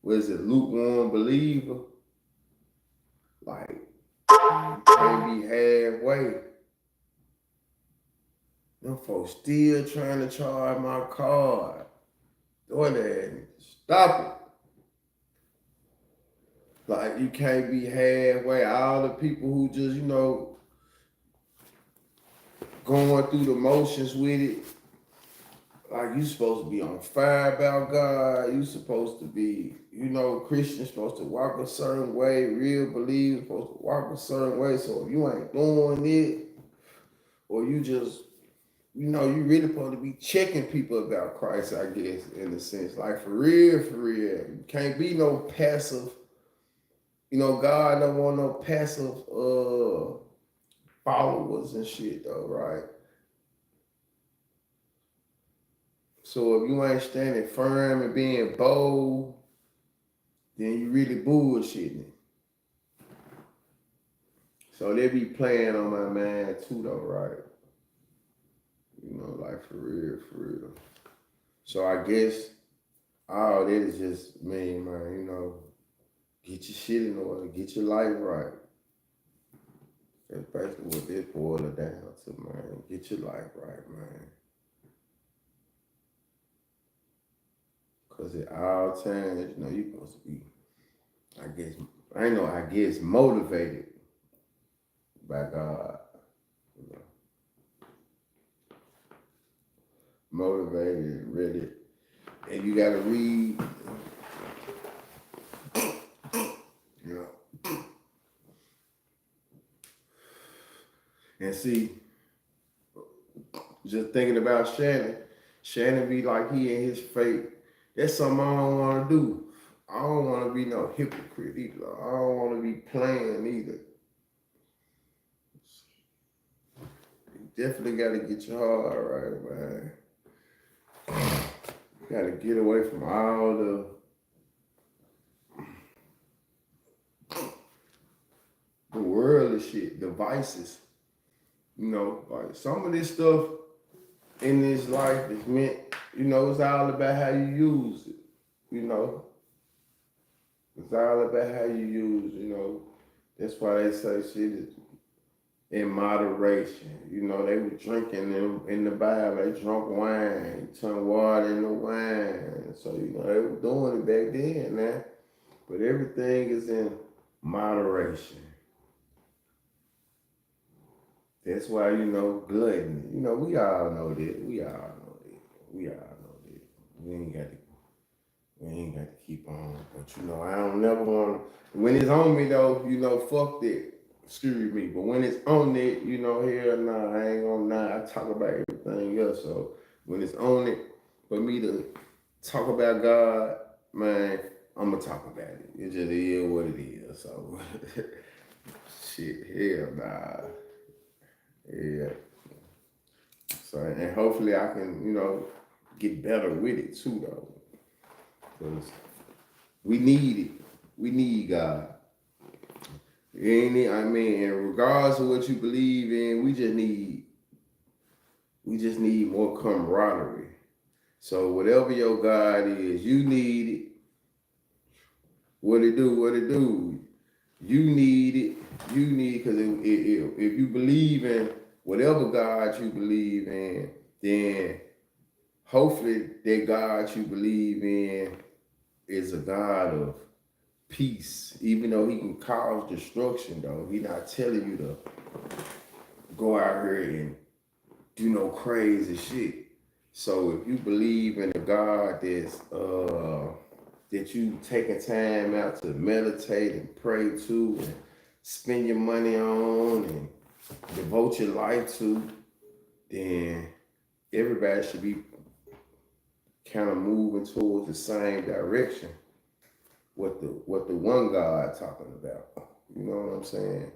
believer? Like, you can't be halfway. Them folks still trying to charge my card. DoorDash, stop it. Like, you can't be halfway. All the people who just, going through the motions with it. Like, you supposed to be on fire about God. You supposed to be, Christians supposed to walk a certain way. Real believers supposed to walk a certain way. So if you ain't doing it, or you just, you really supposed to be checking people about Christ, I guess, in a sense. Like, for real. You can't be no passive. God don't want no passive followers and shit, though, right? So if you ain't standing firm and being bold, then you really bullshitting. So they be playing on my mind too, though, right? Like for real. So I guess all that is just me, man, get your shit in order, get your life right. That's basically what this boils down to, man. Get your life right, man. Because at all times, you're supposed to be, I guess motivated by God. Motivated, ready. And you gotta read, see, just thinking about Shannon be like he in his fate. That's something I don't want to do. I don't want to be no hypocrite either. I don't want to be playing either. You definitely got to get your heart right, man. You got to get away from all the worldly shit, the vices. You know, like some of this stuff in this life is meant, you know, it's all about how you use it, you know. It's all about how you use, you know. That's why they say shit is in moderation. You know, they were drinking in the Bible, they drunk wine, turned water into wine. So, you know, they were doing it back then, man. But everything is in moderation. That's why, you know, gluttony. You know, we all know that. We all know that. We ain't got to keep on. But you know, I don't never want to. When it's on me though, you know, fuck that. Excuse me. But when it's on it, you know, hell nah, I ain't gonna lie. I talk about everything else. So when it's on it, for me to talk about God, man, I'm gonna talk about it. It just is what it is. So shit, hell nah. Yeah. So, and hopefully I can, you know, get better with it too, though. Because we need it. We need God. Ain't it? I mean, in regards to what you believe in, we just need more camaraderie. So whatever your God is, you need it. What it do? You need it. You need, because if you believe in whatever God you believe in, then hopefully that God you believe in is a God of peace. Even though he can cause destruction, though, he not telling you to go out here and do no crazy shit. So if you believe in a God that you taking time out to meditate and pray to and spend your money on and devote your life to, then everybody should be kind of moving towards the same direction. What the one God talking about. You know what I'm saying?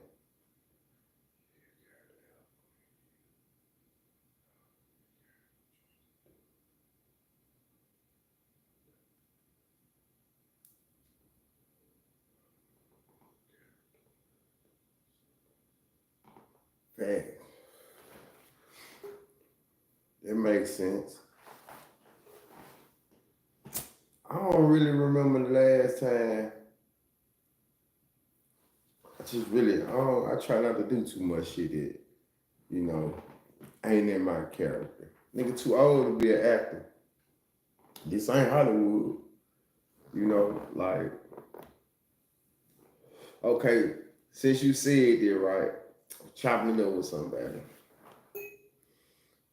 Fact. It makes sense. I don't really remember the last time. I try not to do too much shit that, you know, ain't in my character. Nigga too old to be an actor. This ain't Hollywood. You know, like, okay, since you said that, right, chopping it up with somebody.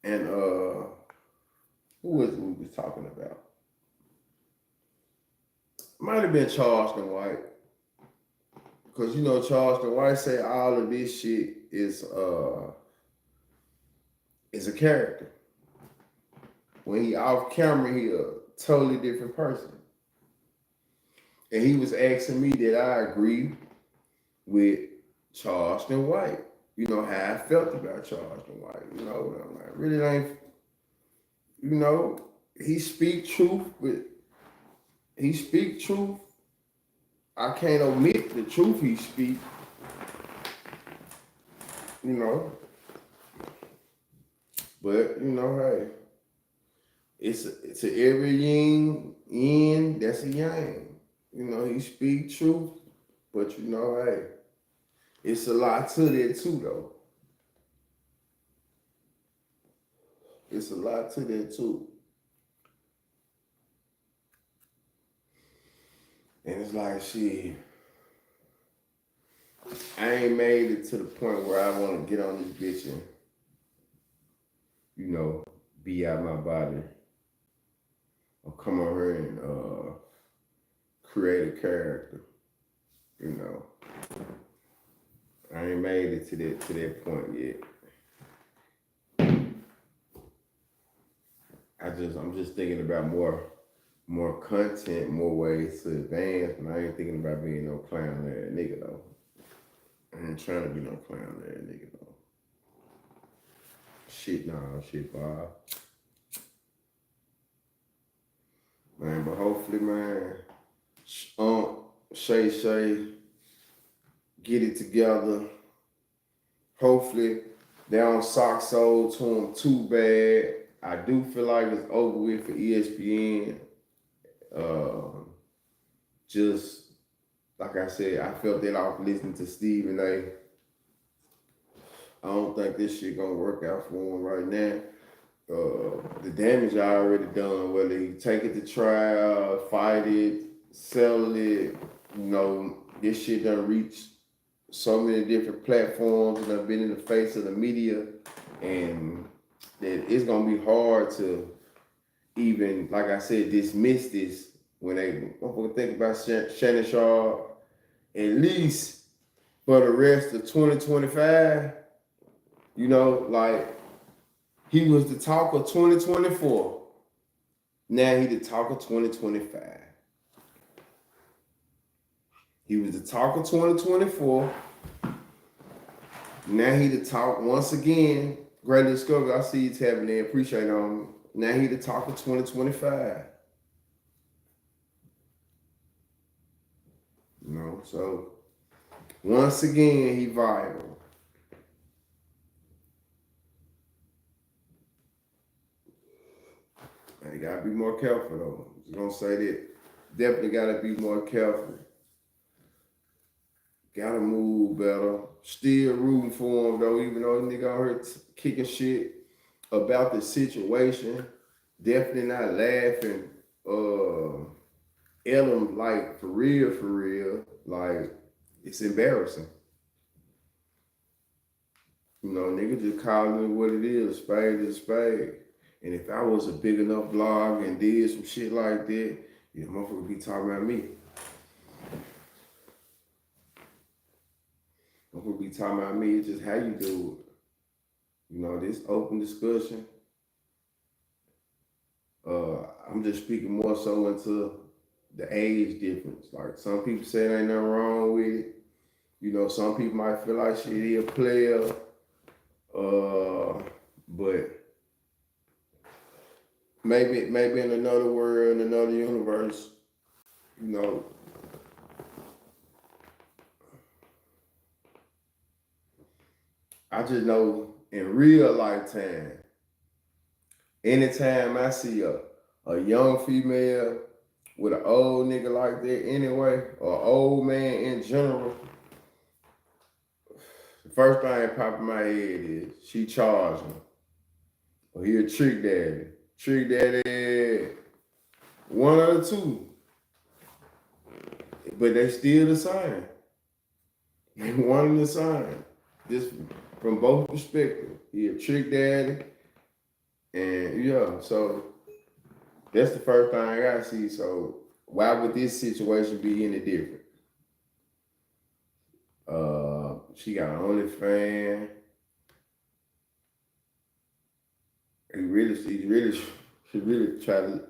And who was it we was talking about? Might have been Charleston White. Because, you know, Charleston White say all of this shit is a character. When he off camera, he a totally different person. And he was asking me that I agree with Charleston White. You know, how I felt about Charleston White. You know, I'm like, really ain't, you know, he speak truth, but he speak truth. I can't omit the truth he speak. You know. But, you know, hey, it's to every yin, that's a yang. You know, he speak truth, but you know, hey, it's a lot to that too, though. It's a lot to that too. And it's like, shit, I ain't made it to the point where I want to get on this bitch and, you know, be out my body or come on here and create a character. You know, I ain't made it to that point yet. I'm just thinking about more content, more ways to advance, and I ain't thinking about being no clown ass nigga though. I ain't trying to be no clown ass nigga though. Shit, Bob. Man, but hopefully, man, Shay, get it together. Hopefully, they don't sock sold to him too bad. I do feel like it's over with for ESPN. Just like I said, I felt that off listening to Stephen A. I don't think this shit gonna work out for him right now. The damage I already done, whether he take it to trial, fight it, sell it, this shit done reached so many different platforms and I've been in the face of the media, and that it's gonna be hard to even, like I said, dismiss this when they think about Shannon Sharp, at least for the rest of 2025. Like he was the talk of 2024. Now he the talk of 2025. He was the talk of 2024. Now he the talk once again. Great discovery. I see you tapping in. Appreciate him. Now he the talk of 2025. So once again he viral. You gotta be more careful though. I'm gonna say that. Definitely gotta be more careful. Gotta move better. Still rooting for him though, even though the nigga out here kicking shit about the situation. Definitely not laughing at him like for real. Like it's embarrassing. Nigga just calling it what it is. Spade is a spade. And if I was a big enough blog and did some shit like that, motherfucker would be talking about me. Motherfucker be talking about me. It's just how you do it. This open discussion. I'm just speaking more so into the age difference. Like some people say there ain't nothing wrong with it. Some people might feel like shit, he a player. But maybe in another world, in another universe, I just know in real lifetime, anytime I see a young female with an old nigga like that anyway, or old man in general, the first thing that pop in my head is she charging. Or he a trick daddy. Trick daddy, one of the two. But they still the same. They one and the same. Just from both perspectives. He a trick daddy. And so that's the first thing I gotta see. So why would this situation be any different? She got an OnlyFans. She really tried to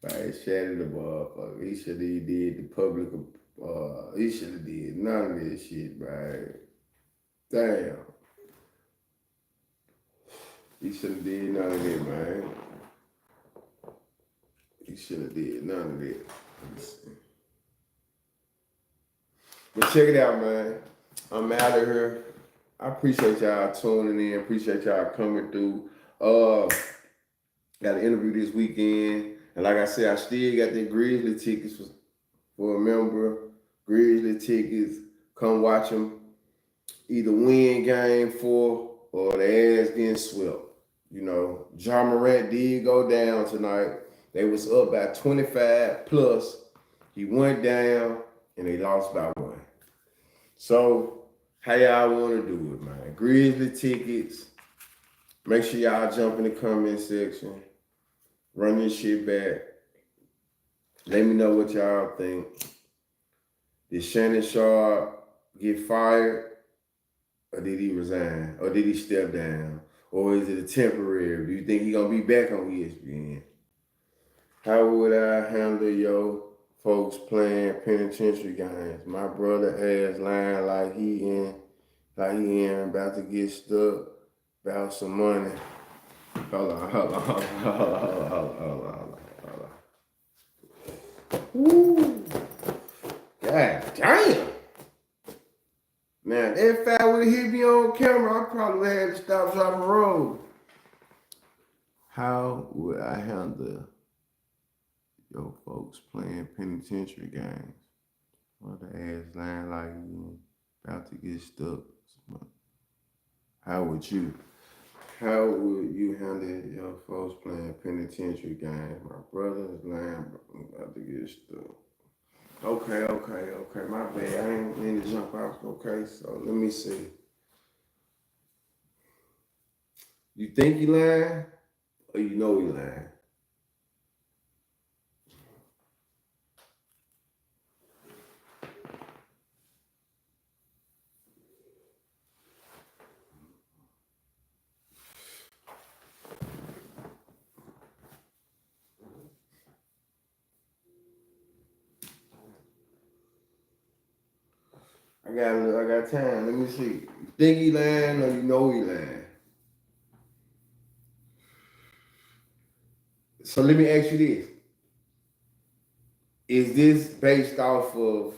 like shattered the motherfucker. He should have did the public. He should have did none of this shit, right? Damn. He should have did none of that, man. He should have did none of that. But check it out, man. I'm out of here. I appreciate y'all tuning in. Appreciate y'all coming through. Got an interview this weekend. And like I said, I still got the Grizzly tickets for a member. Grizzly tickets. Come watch them either win game 4 or the ass getting swept. Ja Morant did go down tonight. They was up by 25 plus. He went down and they lost by 1. So, how y'all want to do it, man? Grizzly tickets. Make sure y'all jump in the comment section. Run this shit back. Let me know what y'all think. Did Shannon Sharp get fired? Or did he resign? Or did he step down? Or is it a temporary? Do you think he gonna be back on ESPN? How would I handle your folks playing penitentiary games? My brother ass lying like he about to get stuck about some money. Hold on. Woo. God damn. Now, if I would have hit me on camera, I probably had to stop, drop, and roll. How would I handle your folks playing penitentiary games? Mother ass lying like you about to get stuck. How would you handle your folks playing penitentiary games? My brother's lying about to get stuck. Okay. My bad. I ain't mean to jump off. Okay, so let me see. You think he lying, or you know he lying? I got time. Let me see. You think he lying, or you know he lying? So let me ask you this. Is this based off of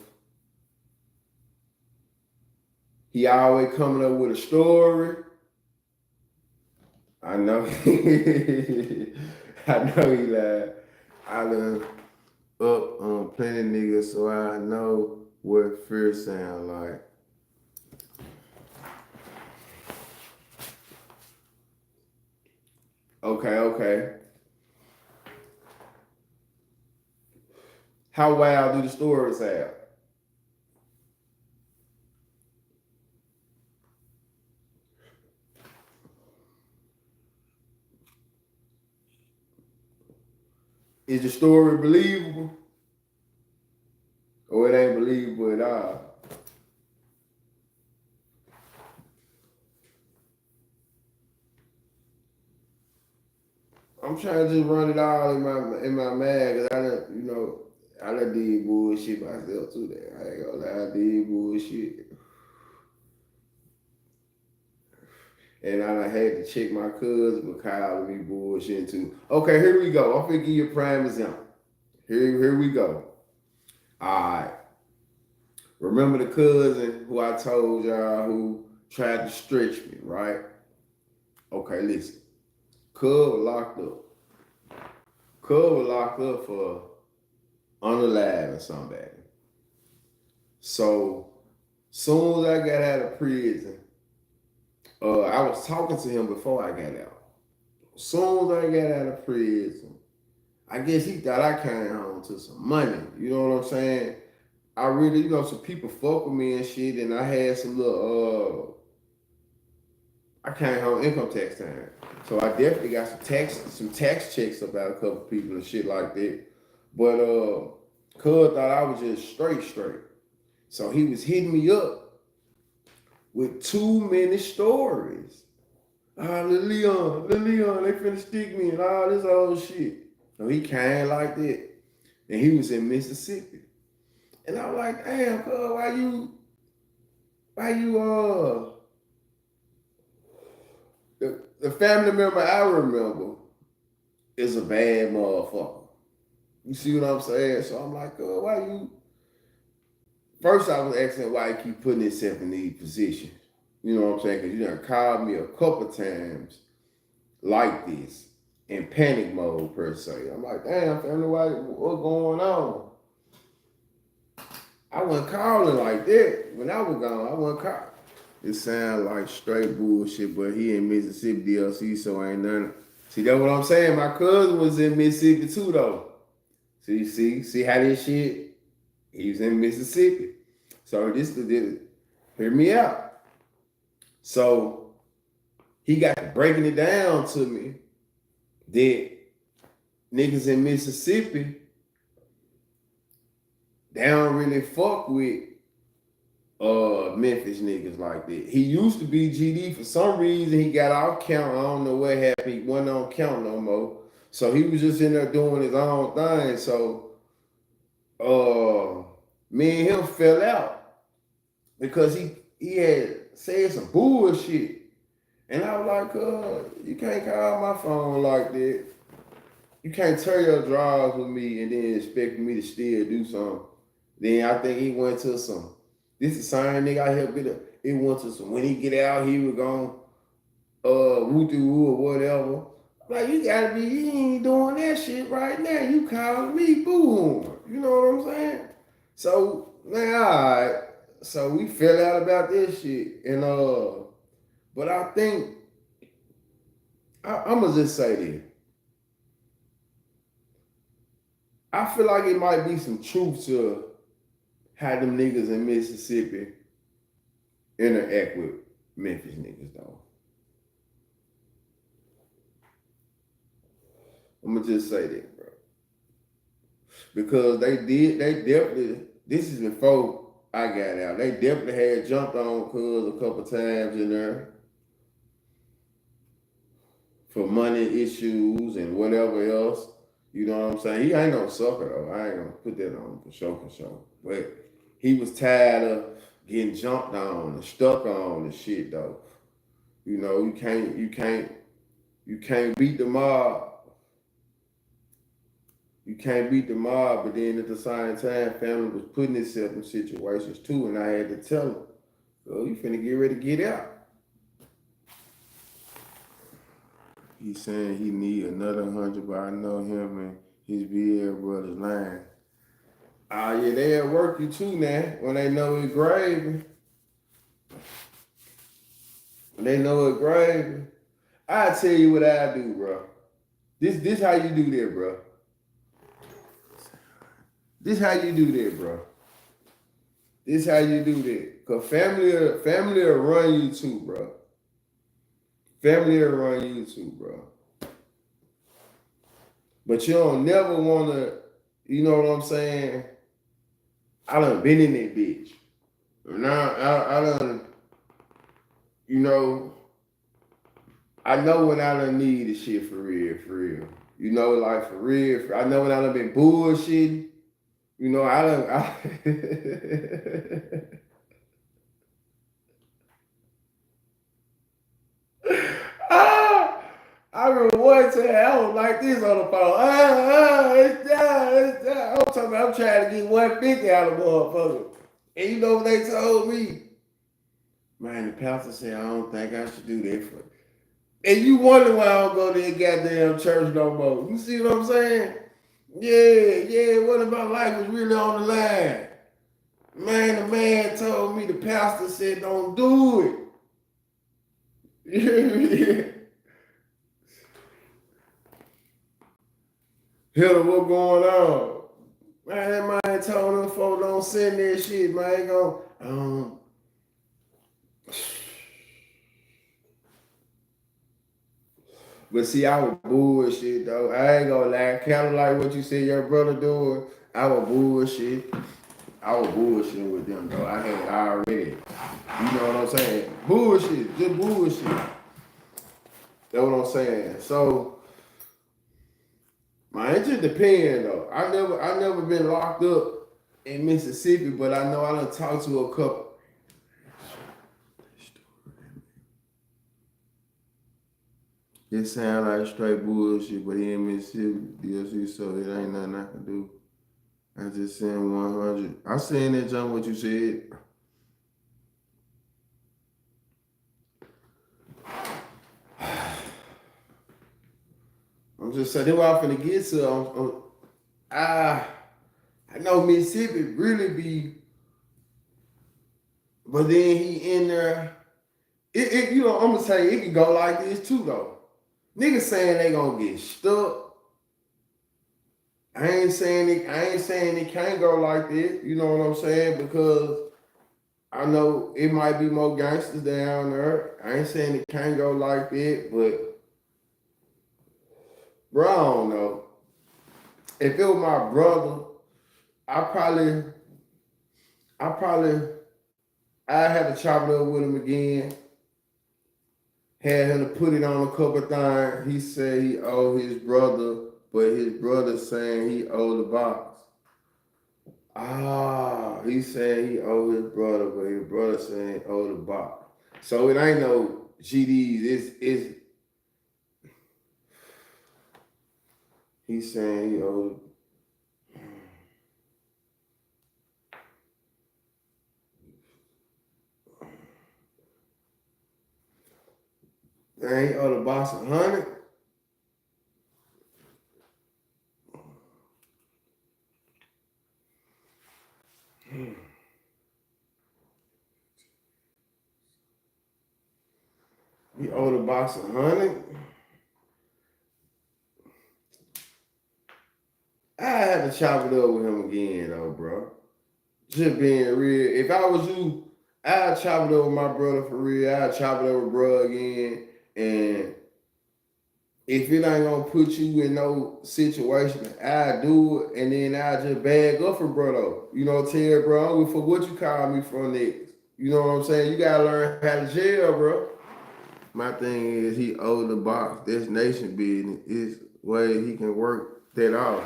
he always coming up with a story? I know I know he lied. I done up on plenty niggas, so I know what fear sound like. Okay. How wild do the stories sound? Is the story believable? Or it ain't believable at all? I'm trying to just run it all in my mag, cause I done did bullshit myself too. There, I ain't gonna lie, I did bullshit, and I done had to check my cousin for calling me bullshit too. Okay, here we go. I'm finna give you a prime example. Here we go. All right. Remember the cousin who I told y'all who tried to stretch me, right? Okay, listen. Cub was locked up. Cub was locked up for unaliving somebody. So soon as I got out of prison, I was talking to him before I got out. Soon as I got out of prison, I guess he thought I came home to some money. You know what I'm saying? I really, some people fuck with me and shit, and I had some little, I came home income tax time. So I definitely got some tax checks about a couple people and shit like that. But Cuz thought I was just straight. So he was hitting me up with too many stories. Lil Leon, they finna stick me and all this old shit. So he came like that. And he was in Mississippi. And I was like, damn, cuz, why you the family member I remember is a bad motherfucker. You see what I'm saying? So I'm like, why you? First I was asking why he keep putting himself in these positions. You know what I'm saying? Because you done called me a couple times like this in panic mode per se. I'm like, damn, family, what's going on? I wasn't calling like that. When I was gone, I wasn't calling. It sounds like straight bullshit, but he in Mississippi DLC, so ain't nothing. See, that's what I'm saying. My cousin was in Mississippi too, though. See how this shit? He was in Mississippi. So hear me out. So he got breaking it down to me that niggas in Mississippi, they don't really fuck with Memphis niggas like that. He used to be GD. For some reason, he got off count. I don't know what happened. He wasn't on count no more. So he was just in there doing his own thing. So me and him fell out because he had said some bullshit. And I was like, you can't call my phone like that. You can't tear your drawers with me and then expect me to still do something. Then I think he went to some. This is the same nigga I helped get up. He went to some. When he get out, he was gone woo-doo-woo or whatever. Like, you gotta be, you ain't doing that shit right now. You calling me boo-hooing. You know what I'm saying? So, man, all right. So we fell out about this shit. And but I think I'ma just say this. I feel like it might be some truth to how them niggas in Mississippi interact with Memphis niggas, though. I'm gonna just say that, bro. Because they definitely, this is before I got out. They definitely had jumped on cuz a couple times in there for money issues and whatever else. You know what I'm saying? He ain't no sucker though. I ain't gonna put that on for sure. But he was tired of getting jumped on and stuck on and shit though. You know, you can't beat the mob. You can't beat the mob, but then at the same time, family was putting itself in situations too, and I had to tell him, "Oh, you finna get ready to get out." He's saying he need another 100, but I know him and his VL brothers lying. Ah, yeah, they'll work you too now when they know it's gravy. When they know it's gravy. I tell you what I do, bro. This how you do that, bro. This how you do that, bro. This how you do that. Cause family will run you too, bro. Family will run you too, bro. But you don't never wanna, you know what I'm saying? I done been in that bitch. Now I done, you know, I know when I done need the shit for real. You know, like for real. I know when I done been bullshitting. You know, I remember one time I was like this on the phone. It's down. I'm trying to get 150 out of the motherfucker. And you know what they told me? Man, the pastor said, I don't think I should do that for you. And you wonder why I don't go to that goddamn church no more. You see what I'm saying? Yeah, what if my life was really on the line? Man, the man told me, the pastor said, don't do it. Hell, what going on? Man, that man told them folks don't send that shit, man. But see, I was bullshit, though. I ain't gonna lie. Kind of like what you said your brother doing. I was bullshit. I was bullshit with them, though. I had already. You know what I'm saying? Bullshit. Just bullshit. That's what I'm saying. So, man, it just depends, though. I never been locked up in Mississippi, but I know I done talked to a couple. It sound like straight bullshit, but he in Mississippi, DLC, so it ain't nothing I can do. I just sent 100. I seen that jump what you said. I'm just saying, that's what I'm finna get to. I know Mississippi really be, but then he in there. You know, I'm gonna tell you, it can go like this too, though. Niggas saying they gonna get stuck. I ain't saying it can't go like this. You know what I'm saying? Because I know it might be more gangsters down there. I ain't saying it can't go like that, but bro, I don't know. If it was my brother, I probably I had to chop it up with him again. Had him to put it on a couple of things. He said he owed his brother, but his brother saying he owed the box. He said he owed his brother, but his brother saying he owed the box. So it ain't no GDs. It's he's saying he owed. He owed the box 100. He owed the box 100. I had to chop it up with him again, though, bro. Just being real. If I was you, I'd chop it up with my brother for real. I'd chop it up with bro again. And if it ain't gonna put you in no situation, I'd do it. And then I'd just bag up for bro, though. You know, tell bro, for what you call me from next. You know what I'm saying? You gotta learn how to jail, bro. My thing is he owed the box. This nation business is way he can work that out.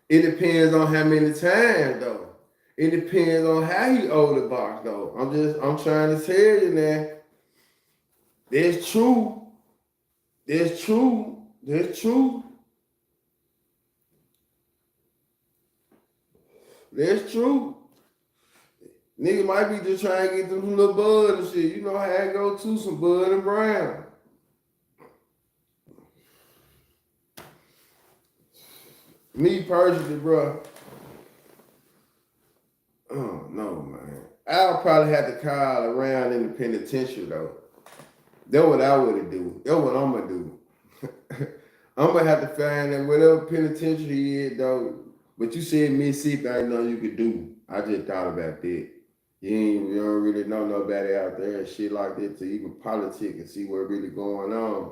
It depends on how many times though. It depends on how he owed the box though. I'm trying to tell you now. That's true. That's true. That's true. That's true. Nigga might be just trying to get them little bud and shit. You know how it go to some bud and brown. Me personally, bro. Oh no, man. I'll probably have to call around in the penitentiary though. That's what I would do. That's what I'm gonna do. I'm gonna have to find that whatever penitentiary is though. But you said Mississippi, I didn't know you could do. I just thought about that. You don't really know nobody out there and shit like that to even politic and see what's really going on.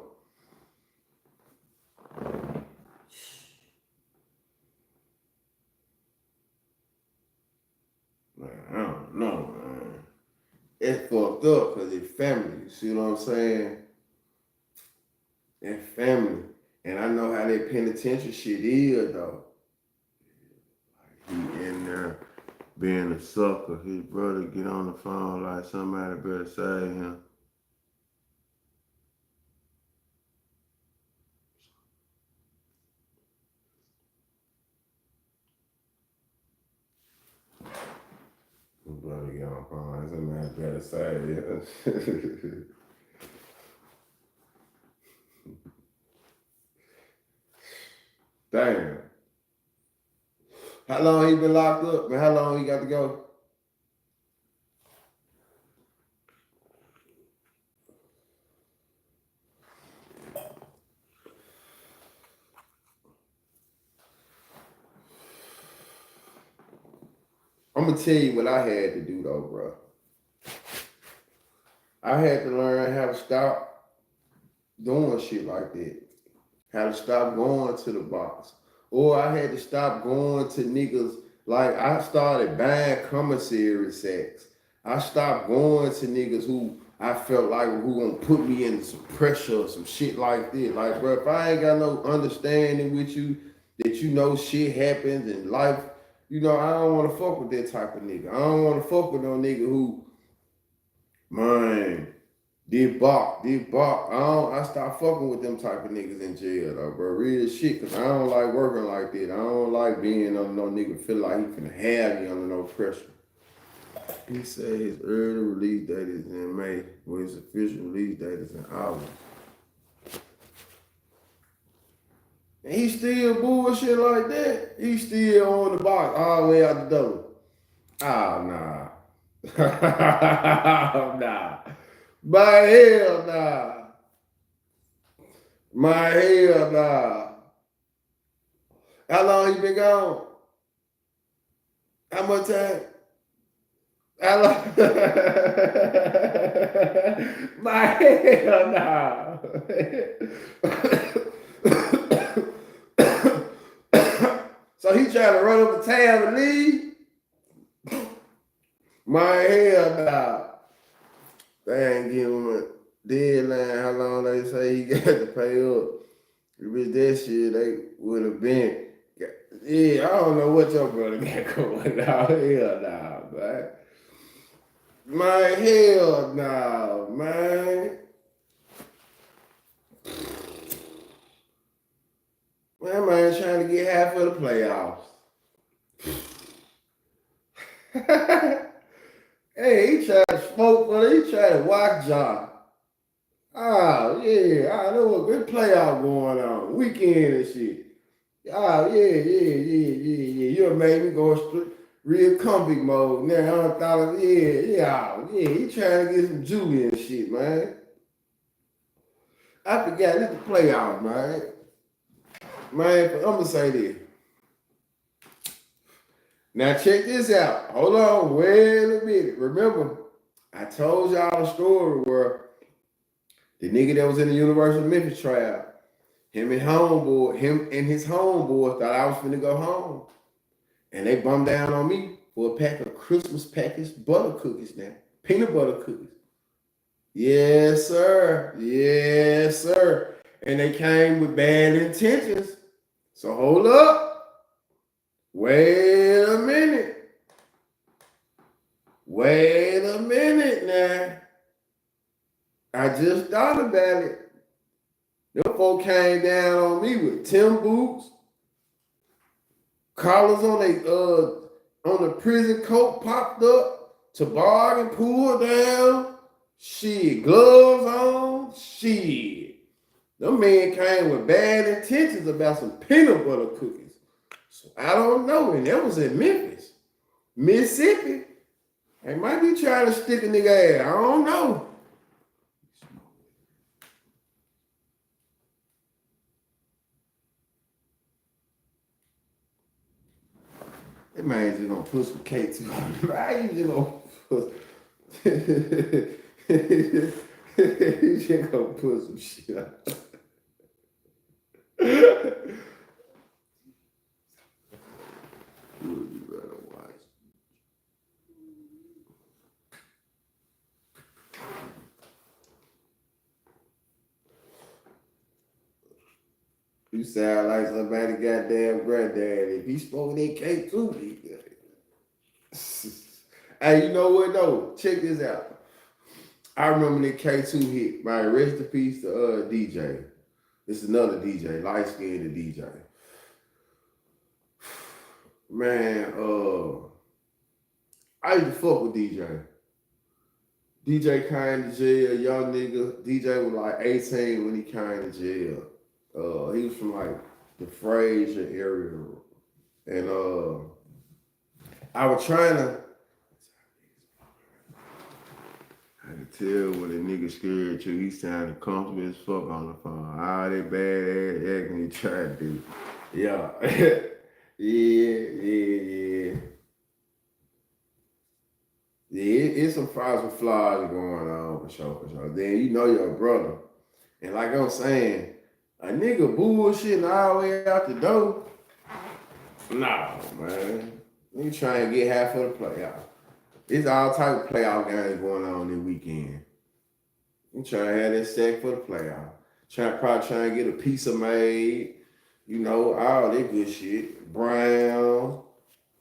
Man, I don't know, man. It's fucked up because it's family. You see what I'm saying? It's family. And I know how that penitentiary shit is, though. He in there being a sucker. His brother get on the phone like somebody better save him. His brother get on the phone like somebody better save him. Damn. How long he been locked up and how long he got to go? I'm gonna tell you what I had to do though, bro. I had to learn how to stop doing shit like that. How to stop going to the box. Or I had to stop going to niggas. Like I started buying commissary sacks. I stopped going to niggas who I felt like who gonna put me in some pressure or some shit like that. Like, bro, if I ain't got no understanding with you that you know shit happens in life, you know, I don't want to fuck with that type of nigga. I don't want to fuck with no nigga who, man, did bark. I stopped fucking with them type of niggas in jail, though, bro. Real shit, because I don't like working like that. I don't like being under no nigga feel like he finna have me under no pressure. He said his early release date is in May, but his official release date is in August. And he still bullshit like that. He still on the box all the way out the door. Oh, nah. Nah. My hell nah. My hell nah. How long you been gone? How much time? How long? My hell nah. So he trying to run up the tab and leave? My hell nah. They ain't give him a deadline how long they say he got to pay up. If it's that shit, they would have been. Yeah, I don't know what your brother got going on. Hell nah, man. My hell nah, man. Man trying to get half of the playoffs. Hey, he tried to smoke, but he tried to watch John. Oh, yeah. I know a good playoff going on. Weekend and shit. Oh, yeah. You done made me go real comic mode. Now, I done thought of, yeah. He trying to get some Julie and shit, man. I forgot, it's the playoff, man. Man, I'm going to say this. Now, check this out. Hold on, wait a minute. Remember, I told y'all a story where the nigga that was in the University of Memphis trial, him and his homeboy thought I was finna go home. And they bummed down on me for a pack of Christmas packaged butter cookies now. Peanut butter cookies. Yes, sir. And they came with bad intentions. So hold up. Wait a minute now. I just thought about it. Them folk came down on me with Tim boots, collars on the prison coat popped up, toboggan pulled down, shit, gloves on, shit. Them men came with bad intentions about some peanut butter cookies. So I don't know, and that was in Memphis, Mississippi. They might be trying to stick a nigga ass. I don't know. That man just gonna put some K2 on the right. He just gonna put he just gonna put some shit on. You better watch. You sound like somebody goddamn granddad. If he spoke that K2, he Hey, you know what though? Check this out. I remember that K2 hit. Man, rest in peace to DJ. This is another DJ, light-skinned DJ. Man, I used to fuck with DJ. DJ came to jail, young nigga. DJ was like 18 when he came to jail. He was from like the Fraser area. And I was trying to, I could tell when a nigga scared you, he sounded comfortable as fuck on the phone. All that bad ass acting he tried to do. Yeah. Yeah. Yeah, it's some flies going on for sure. Then you know your brother. And like I'm saying, a nigga bullshitting all the way out the door. No, man. Nigga trying to get half of the playoff. It's all type of playoff games going on this weekend. You trying to have that sack for the playoff. Probably trying to get a pizza made. You know, all that good shit. Brown.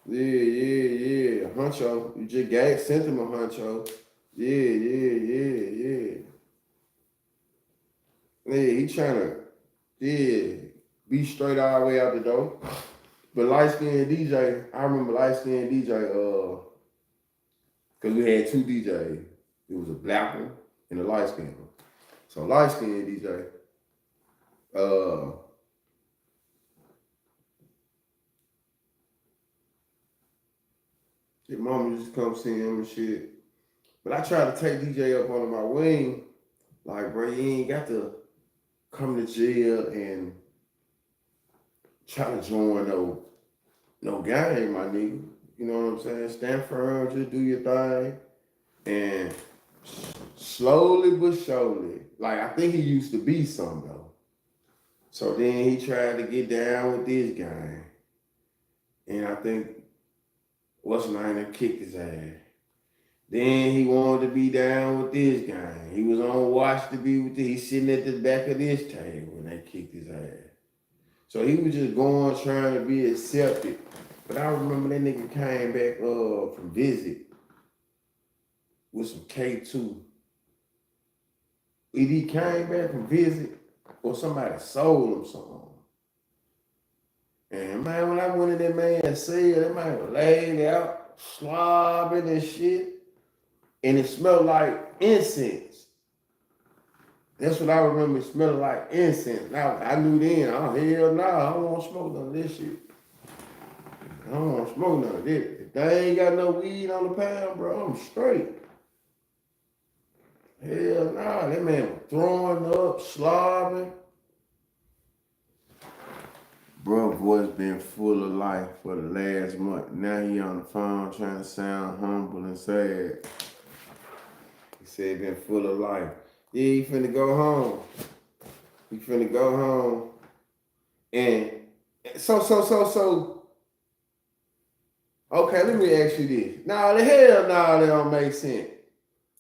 Yeah. Huncho. You just sent him a huncho. Yeah. Yeah, he trying to, be straight all the way out the door. But light-skinned DJ, I remember light-skinned DJ, because we had two DJs. It was a black one and a light-skinned one. So light-skinned DJ, his mama used to come see him and shit. But I tried to take DJ up under my wing. Like, bro, you ain't got to come to jail and try to join no gang, my nigga. You know what I'm saying? Stand firm, just do your thing. And slowly but surely, like I think he used to be some though. So then he tried to get down with this guy. And I think what's his name that kicked his ass. Then he wanted to be down with this gang. He was on watch to be with this. He's sitting at the back of this table when they kicked his ass. So he was just going trying to be accepted. But I remember that nigga came back from visit with some K2. Either he came back from visit or somebody sold him something. And man, when I went in that man's cell, that man was laid out, slobbing and shit. And it smelled like incense. That's what I remember, smelling like incense. Now I knew then, oh hell no, I don't want to smoke none of this shit. I don't want to smoke none of this. If they ain't got no weed on the pound, bro, I'm straight. Hell no, that man was throwing up, slobbing. Bro, voice been full of life for the last month. Now he on the phone trying to sound humble and sad. He said he been full of life. Yeah, he finna go home. He finna go home. And so. Okay, let me ask you this. Nah, the hell nah, that don't make sense.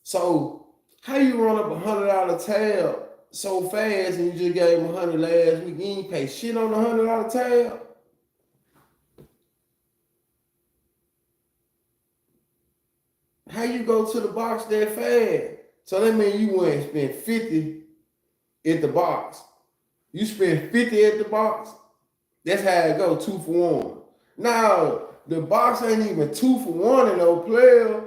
So, how you run up $100 tab so fast and you just gave him $100 last week? You ain't pay shit on the $100 tab? How you go to the box that fast? So that means you went and spent 50 at the box. You spent 50 at the box? That's how it go, 2 for 1. Now, the box ain't even 2 for 1 in no player.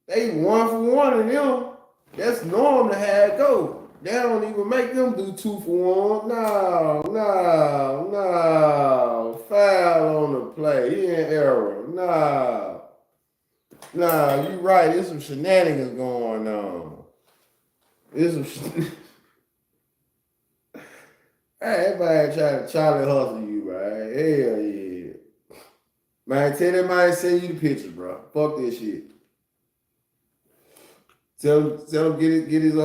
They 1 for 1 in them. That's normal how it go. They don't even make them do 2 for 1. No. Foul on the play. He in error. No, you right. There's some shenanigans going on. There's some everybody trying to Charlie hustle you, right? Hell yeah. Man, tell that man send you the pictures, bro. Fuck this shit. Tell him get his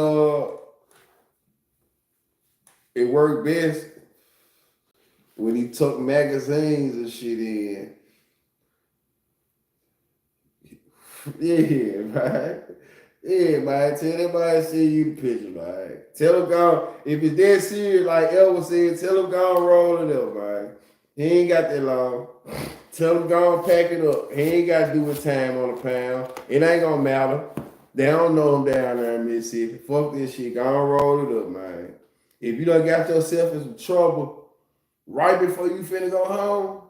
it worked best when he took magazines and shit in. Yeah, man. Yeah, man. Tell everybody see you the picture, man. Tell him go. If it's that serious, like Elvis said, tell him go and roll it up, man. He ain't got that long. Tell him go and pack it up. He ain't got to do his time on the pound. It ain't gonna matter. They don't know him down there in Mississippi. Fuck this shit. Go and roll it up, man. If you done got yourself in some trouble right before you finna go home,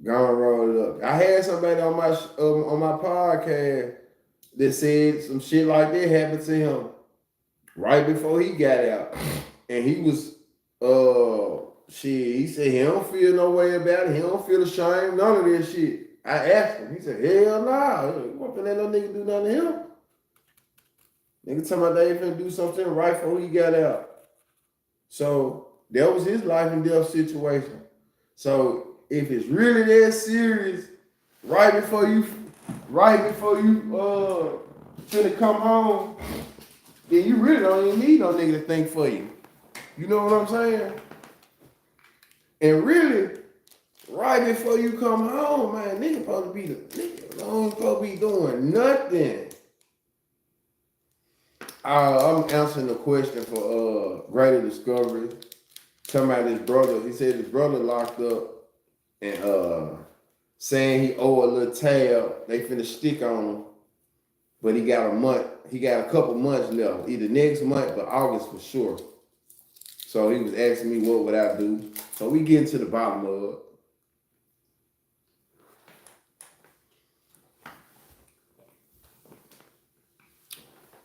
go and roll it up. I had somebody on my podcast that said some shit like that happened to him right before he got out. And he was, he said he don't feel no way about it. He don't feel ashamed, none of this shit. I asked him. He said, hell nah. You won't let no nigga do nothing to him. Nigga talking about they finna do something right before he got out. So that was his life and death situation. So if it's really that serious, right before you finna come home, then you really don't even need no nigga to think for you. You know what I'm saying? And really, right before you come home, man, nigga supposed to be doing nothing. I'm answering the question for Greater Discovery. Talking about his brother. He said his brother locked up and saying he owe a little tab. They finna stick on him. But he got a month. He got a couple months left. Either next month, but August for sure. So he was asking me what would I do. So we getting to the bottom of it.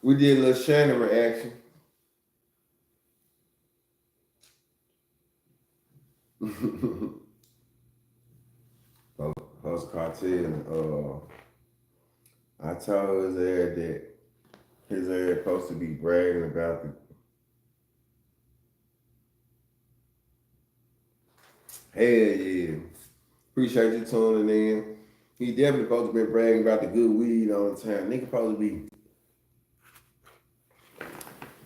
We did a little Shannon reaction. Hus Cartel. I told his ass that his ass supposed to be bragging about the hell yeah. Appreciate you tuning in. He definitely supposed to be bragging about the good weed all the time. Nigga supposed to be.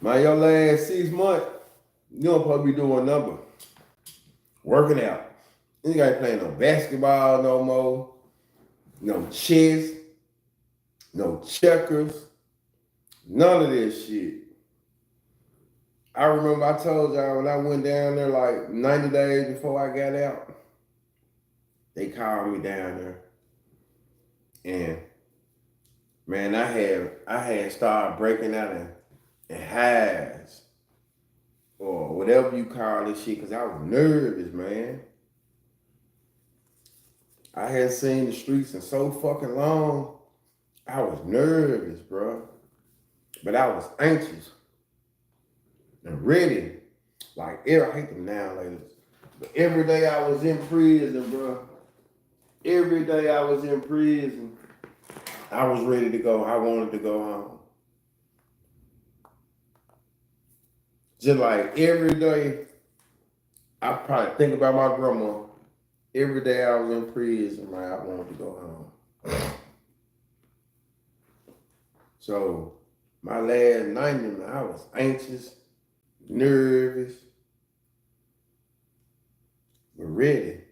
Man, your last 6 months, you don't supposed to be doing number. Working out. You ain't playing no basketball no more. No chess. no checkers, none of this shit. I remember I told y'all when I went down there like 90 days before I got out, they called me down there. And man, I had started breaking out in highs or whatever you call this shit, because I was nervous, man. I hadn't seen the streets in so fucking long. I was nervous, bro. But I was anxious and ready. Like, I hate them now, ladies. But every day I was in prison, bro. Every day I was in prison, I was ready to go. I wanted to go home. Just like every day, I probably think about my grandma. Every day I was in prison, man, I wanted to go home. So my last 90, man, I was anxious, nervous, but ready.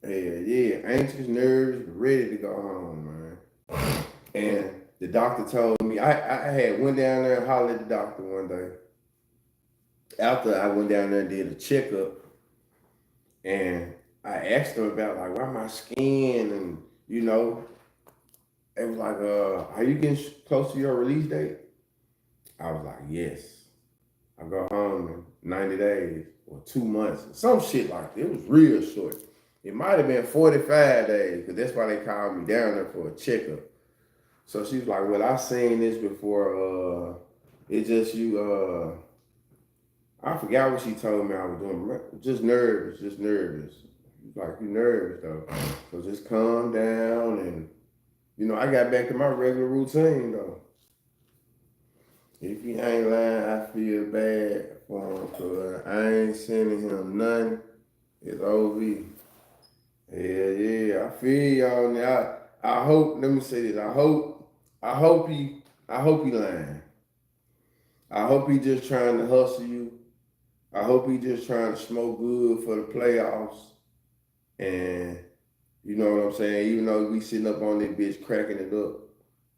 Yeah, anxious, nervous, but ready to go home, man. And the doctor told me, I had went down there and hollered at the doctor one day. After I went down there and did a checkup, and I asked him about like why my skin and it was like, are you getting close to your release date? I was like, yes. I go home in 90 days or 2 months, some shit like that. It was real short. It might have been 45 days, because that's why they called me down there for a checkup. So she was like, well, I've seen this before. It's just you, I forgot what she told me I was doing. Just nervous. Like, you nervous though. So just calm down, and I got back to my regular routine though. If he ain't lying, I feel bad for him, cause I ain't sending him nothing. It's OV. Yeah, I feel y'all now. I hope, let me say this, I hope he lying. I hope he just trying to hustle you. I hope he just trying to smoke good for the playoffs. And you know what I'm saying? Even though we sitting up on this bitch cracking it up.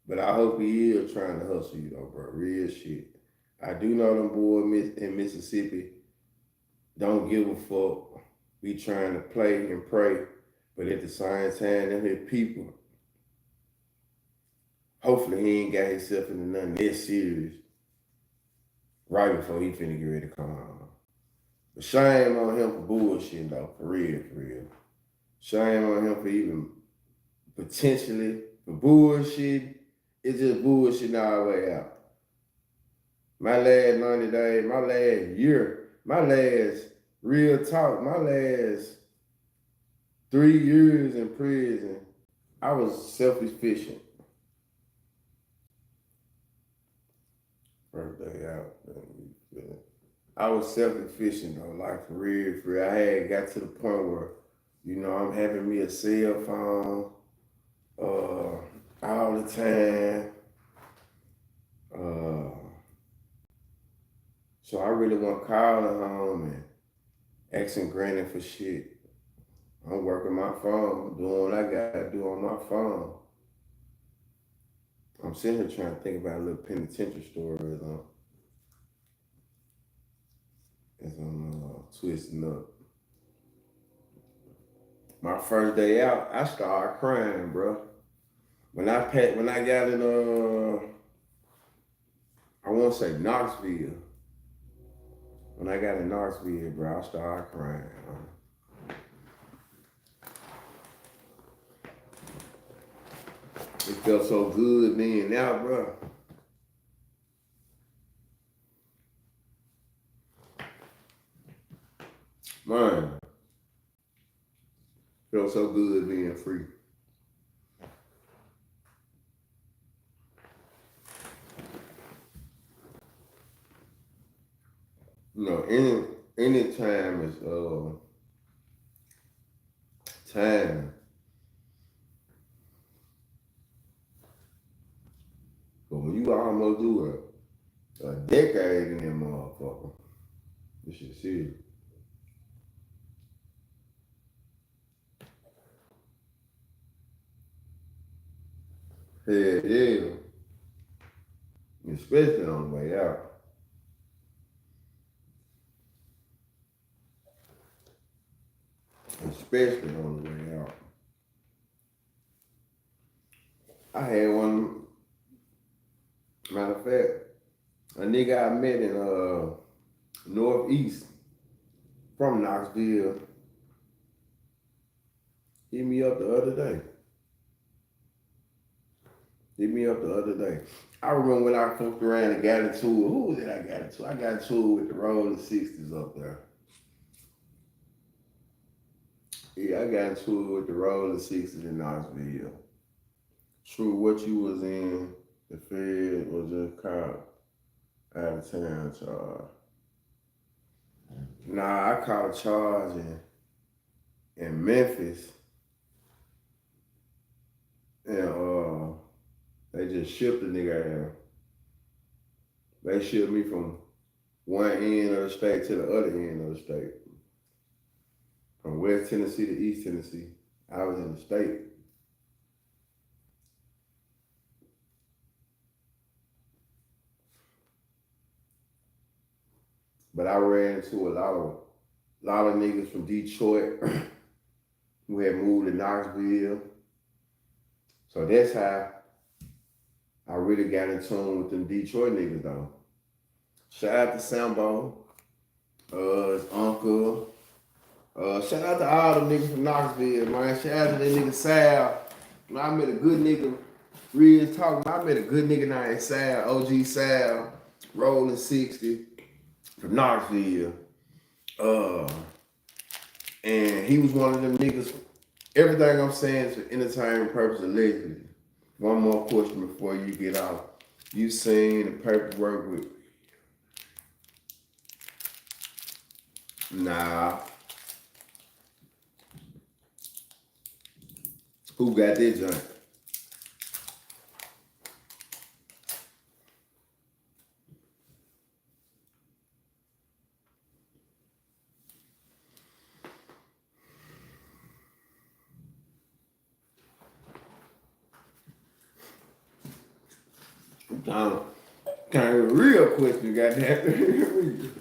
But I hope he is trying to hustle you though, bro. Real shit. I do know them boys in Mississippi don't give a fuck. Be trying to play and pray. But at the same time, them here people, hopefully he ain't got himself into nothing that serious right before he finna get ready to come home. But shame on him for bullshitting though, for real. Shame on him for even potentially for bullshit. It's just bullshit all the way out. My last 90 days, my last year, my last real talk, my last 3 years in prison, I was self-efficient. First day out, I was self-efficient though, like for real. I had got to the point where, I'm having me a cell phone all the time. So I really want calling home and asking granny for shit. I'm working my phone, doing what I gotta do on my phone. I'm sitting here trying to think about a little penitentiary story as I'm twisting up. My first day out, I started crying, bro. When I got in I won't say Knoxville. When I got in Knoxville, bro, I started crying. It felt so good being out, bro. Man, felt so good being free. Any time is time. But when you almost do a decade in that motherfucker, this shit serious. Yeah. Especially on the way out. Especially on the way out. I had one, matter of fact, a nigga I met in Northeast from Knoxville hit me up the other day. I remember when I fucked around and got into it. Who did I got into? I got into it with the Rolling 60s up there. Yeah, I got into it with the Rolling 60s in Knoxville. True, what you was in, the Fed was just caught out of town charge. Nah, I caught a charge in Memphis. And they just shipped the nigga out. They shipped me from one end of the state to the other end of the state. From West Tennessee to East Tennessee. I was in the state. But I ran into a lot of niggas from Detroit who had moved to Knoxville. So that's how I really got in tune with them Detroit niggas though. Shout out to Sambo, his uncle. Shout out to all them niggas from Knoxville, man. Shout out to that nigga Sal. I met a good nigga, real talking. I met a good nigga named Sal, OG Sal, Rolling 60 from Knoxville. And he was one of them niggas. Everything I'm saying is for entertainment purpose allegedly. One more question before you get off. You seen the paperwork with? Nah. Who got that joint? Kind of a real question, goddamn.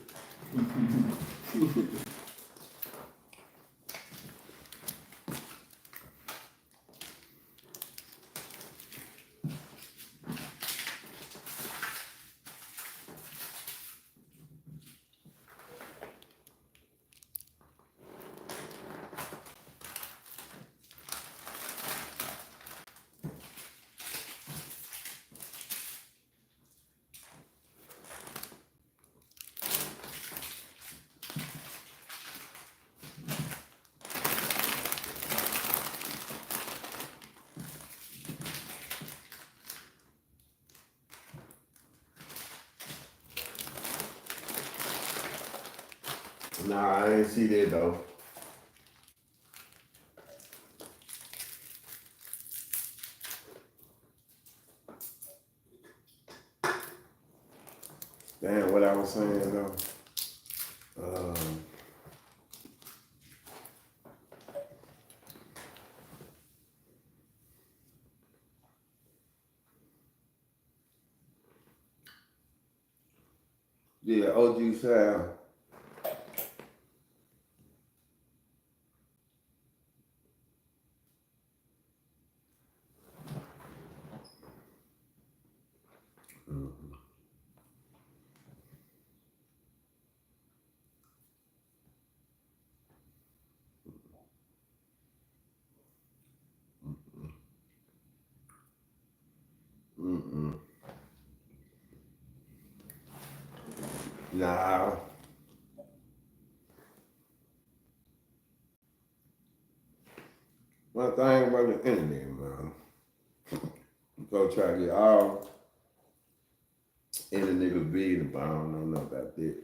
Nah, I ain't see that though. Damn, what I was saying though. Yeah, OG Sal. Nah. One thing about the internet, man. Go try to get all in the nigga business, but I don't know nothing about that.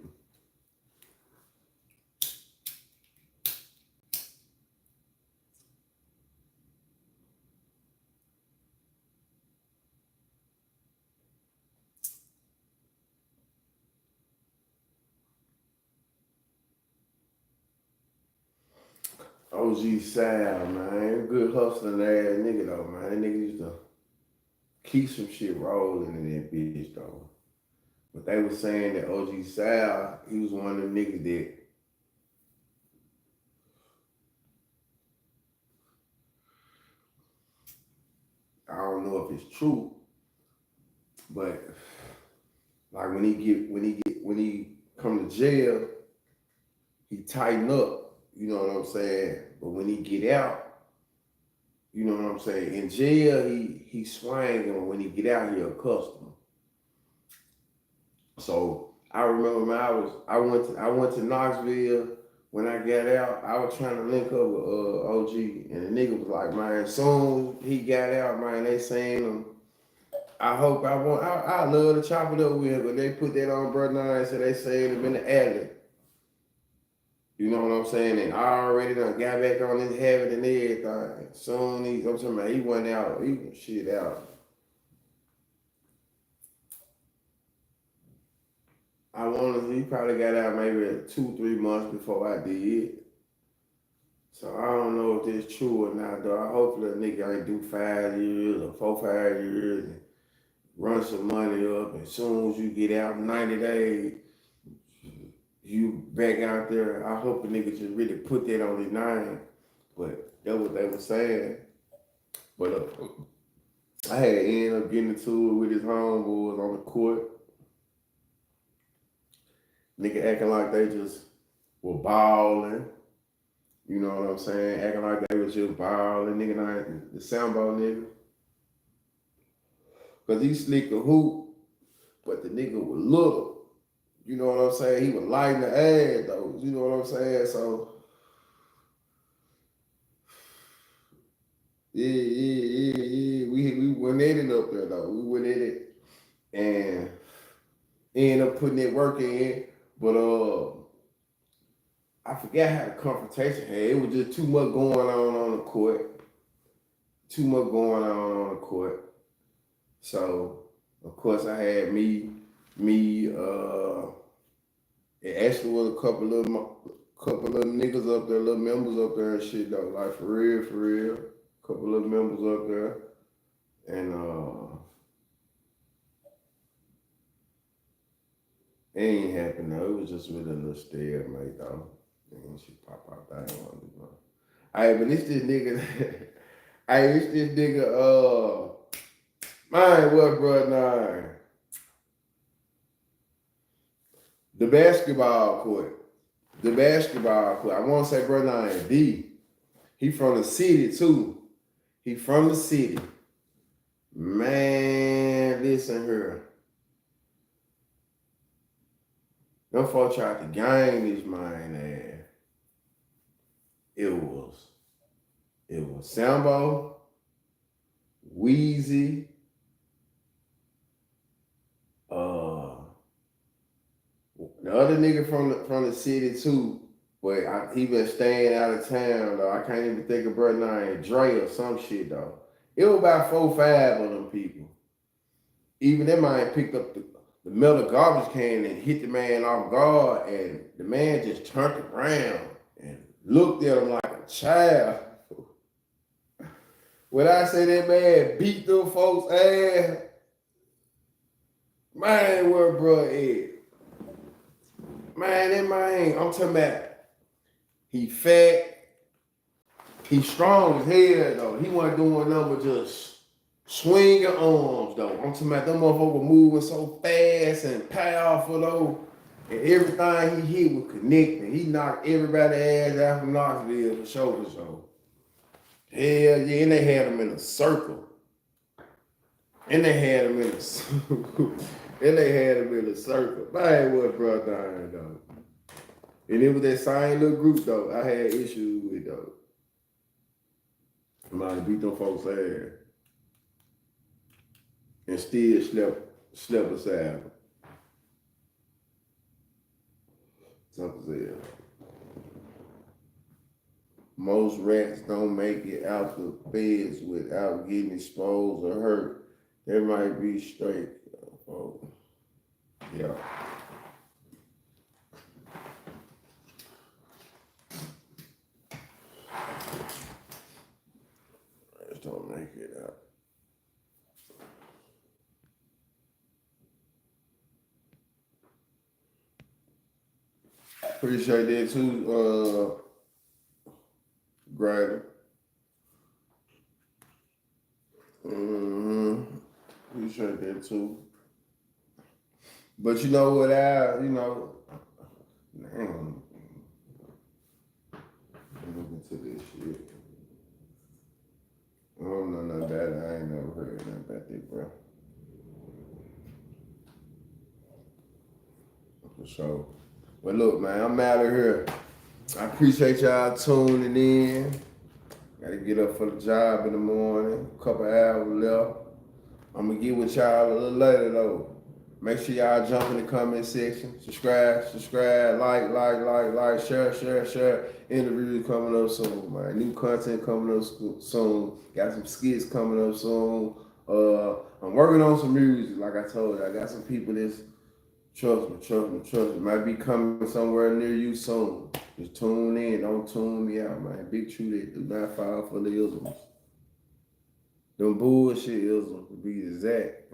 OG Sal, man. Good hustling ass nigga though, man. That nigga used to keep some shit rolling in that bitch though. But they were saying that OG Sal, he was one of the niggas that I don't know if it's true, but like when he come to jail, he tighten up, you know what I'm saying? But when he get out, you know what I'm saying? In jail, he swanging, and when he get out, he a customer. So I remember when I went to Knoxville. When I got out, I was trying to link up with OG, and the nigga was like, man, soon he got out, man, they saying him. I love to chop it up with him, but they put that on Brother Nine, so they saying him in the alley. You know what I'm saying? And I already done got back on his habit and everything. Soon I'm talking about he went out, he was shit out. He probably got out maybe 2-3 months before I did. So I don't know if this true or not, though. Hopefully a nigga ain't do 5 years or 4-5 years and run some money up. And as soon as you get out, 90 days, you back out there. I hope a nigga just really put that on his name. But that's what they were saying. But I had to end up getting into it with his homeboys on the court. Nigga acting like they just were balling. You know what I'm saying? Acting like they was just balling. Nigga, not the soundball nigga. Because he slicked the hoop, but the nigga was little. You know what I'm saying? He was lighting the ass, though. You know what I'm saying? So, yeah. We went at it up there, though. We went at it and ended up putting that work in. But I forgot how the confrontation had. It was just too much going on the court. Too much going on the court. So, of course, I had me, it actually was a couple of niggas up there, little members up there and shit though. Like for real. Couple of members up there. And it ain't happened though. It was just with a little stalemate though. And she pop out that. I ain't want to do nothing. Alright, but this nigga, mine what, bro, nine. The basketball court. I want to say bro nine D. He from the city too. He from the city. Man, listen here. Them folks tried to gang this man ass. It was Sambo, Weezy, the other nigga from the city too, but he been staying out of town though. I can't even think of brother name, Dre or some shit though. It was about 4-5 of them people. Even that man picked up the metal garbage can and hit the man off guard, and the man just turned around and looked at him like a child. When I say that man beat them folks' ass, man, where bro is? Man, that man, I'm talking about, he fat, he strong as hell though. He wasn't doing nothing but just swinging arms though. I'm talking about them motherfuckers moving so fast and powerful though. And everything he hit was connecting. He knocked everybody's ass out from Knoxville for sure. Hell yeah, and they had him in a circle. Man, what bro dying though. And it was that same little group though I had issues with though. Somebody beat them folks' ass. And still slept beside them. Something else. Most rats don't make it out the beds without getting exposed or hurt. They might be straight. Oh, yeah. Rats don't make it out. Appreciate that too, Grady. Appreciate that too. But you know what damn. Look into this shit. I don't know nothing about it. I ain't never heard nothing about that, bro. For sure. But look, man, I'm out of here. I appreciate y'all tuning in. Gotta get up for the job in the morning. A couple hours left. I'm gonna get with y'all a little later though. Make sure y'all jump in the comment section. Subscribe, like, share. Interviews coming up soon, man. New content coming up soon. Got some skits coming up soon. I'm working on some music, like I told you. I got some people that's trust me. Might be coming somewhere near you soon. Just tune in, don't tune me out, man. BigTruDat, do not fall for the isms. Them bullshit isms, to be exact.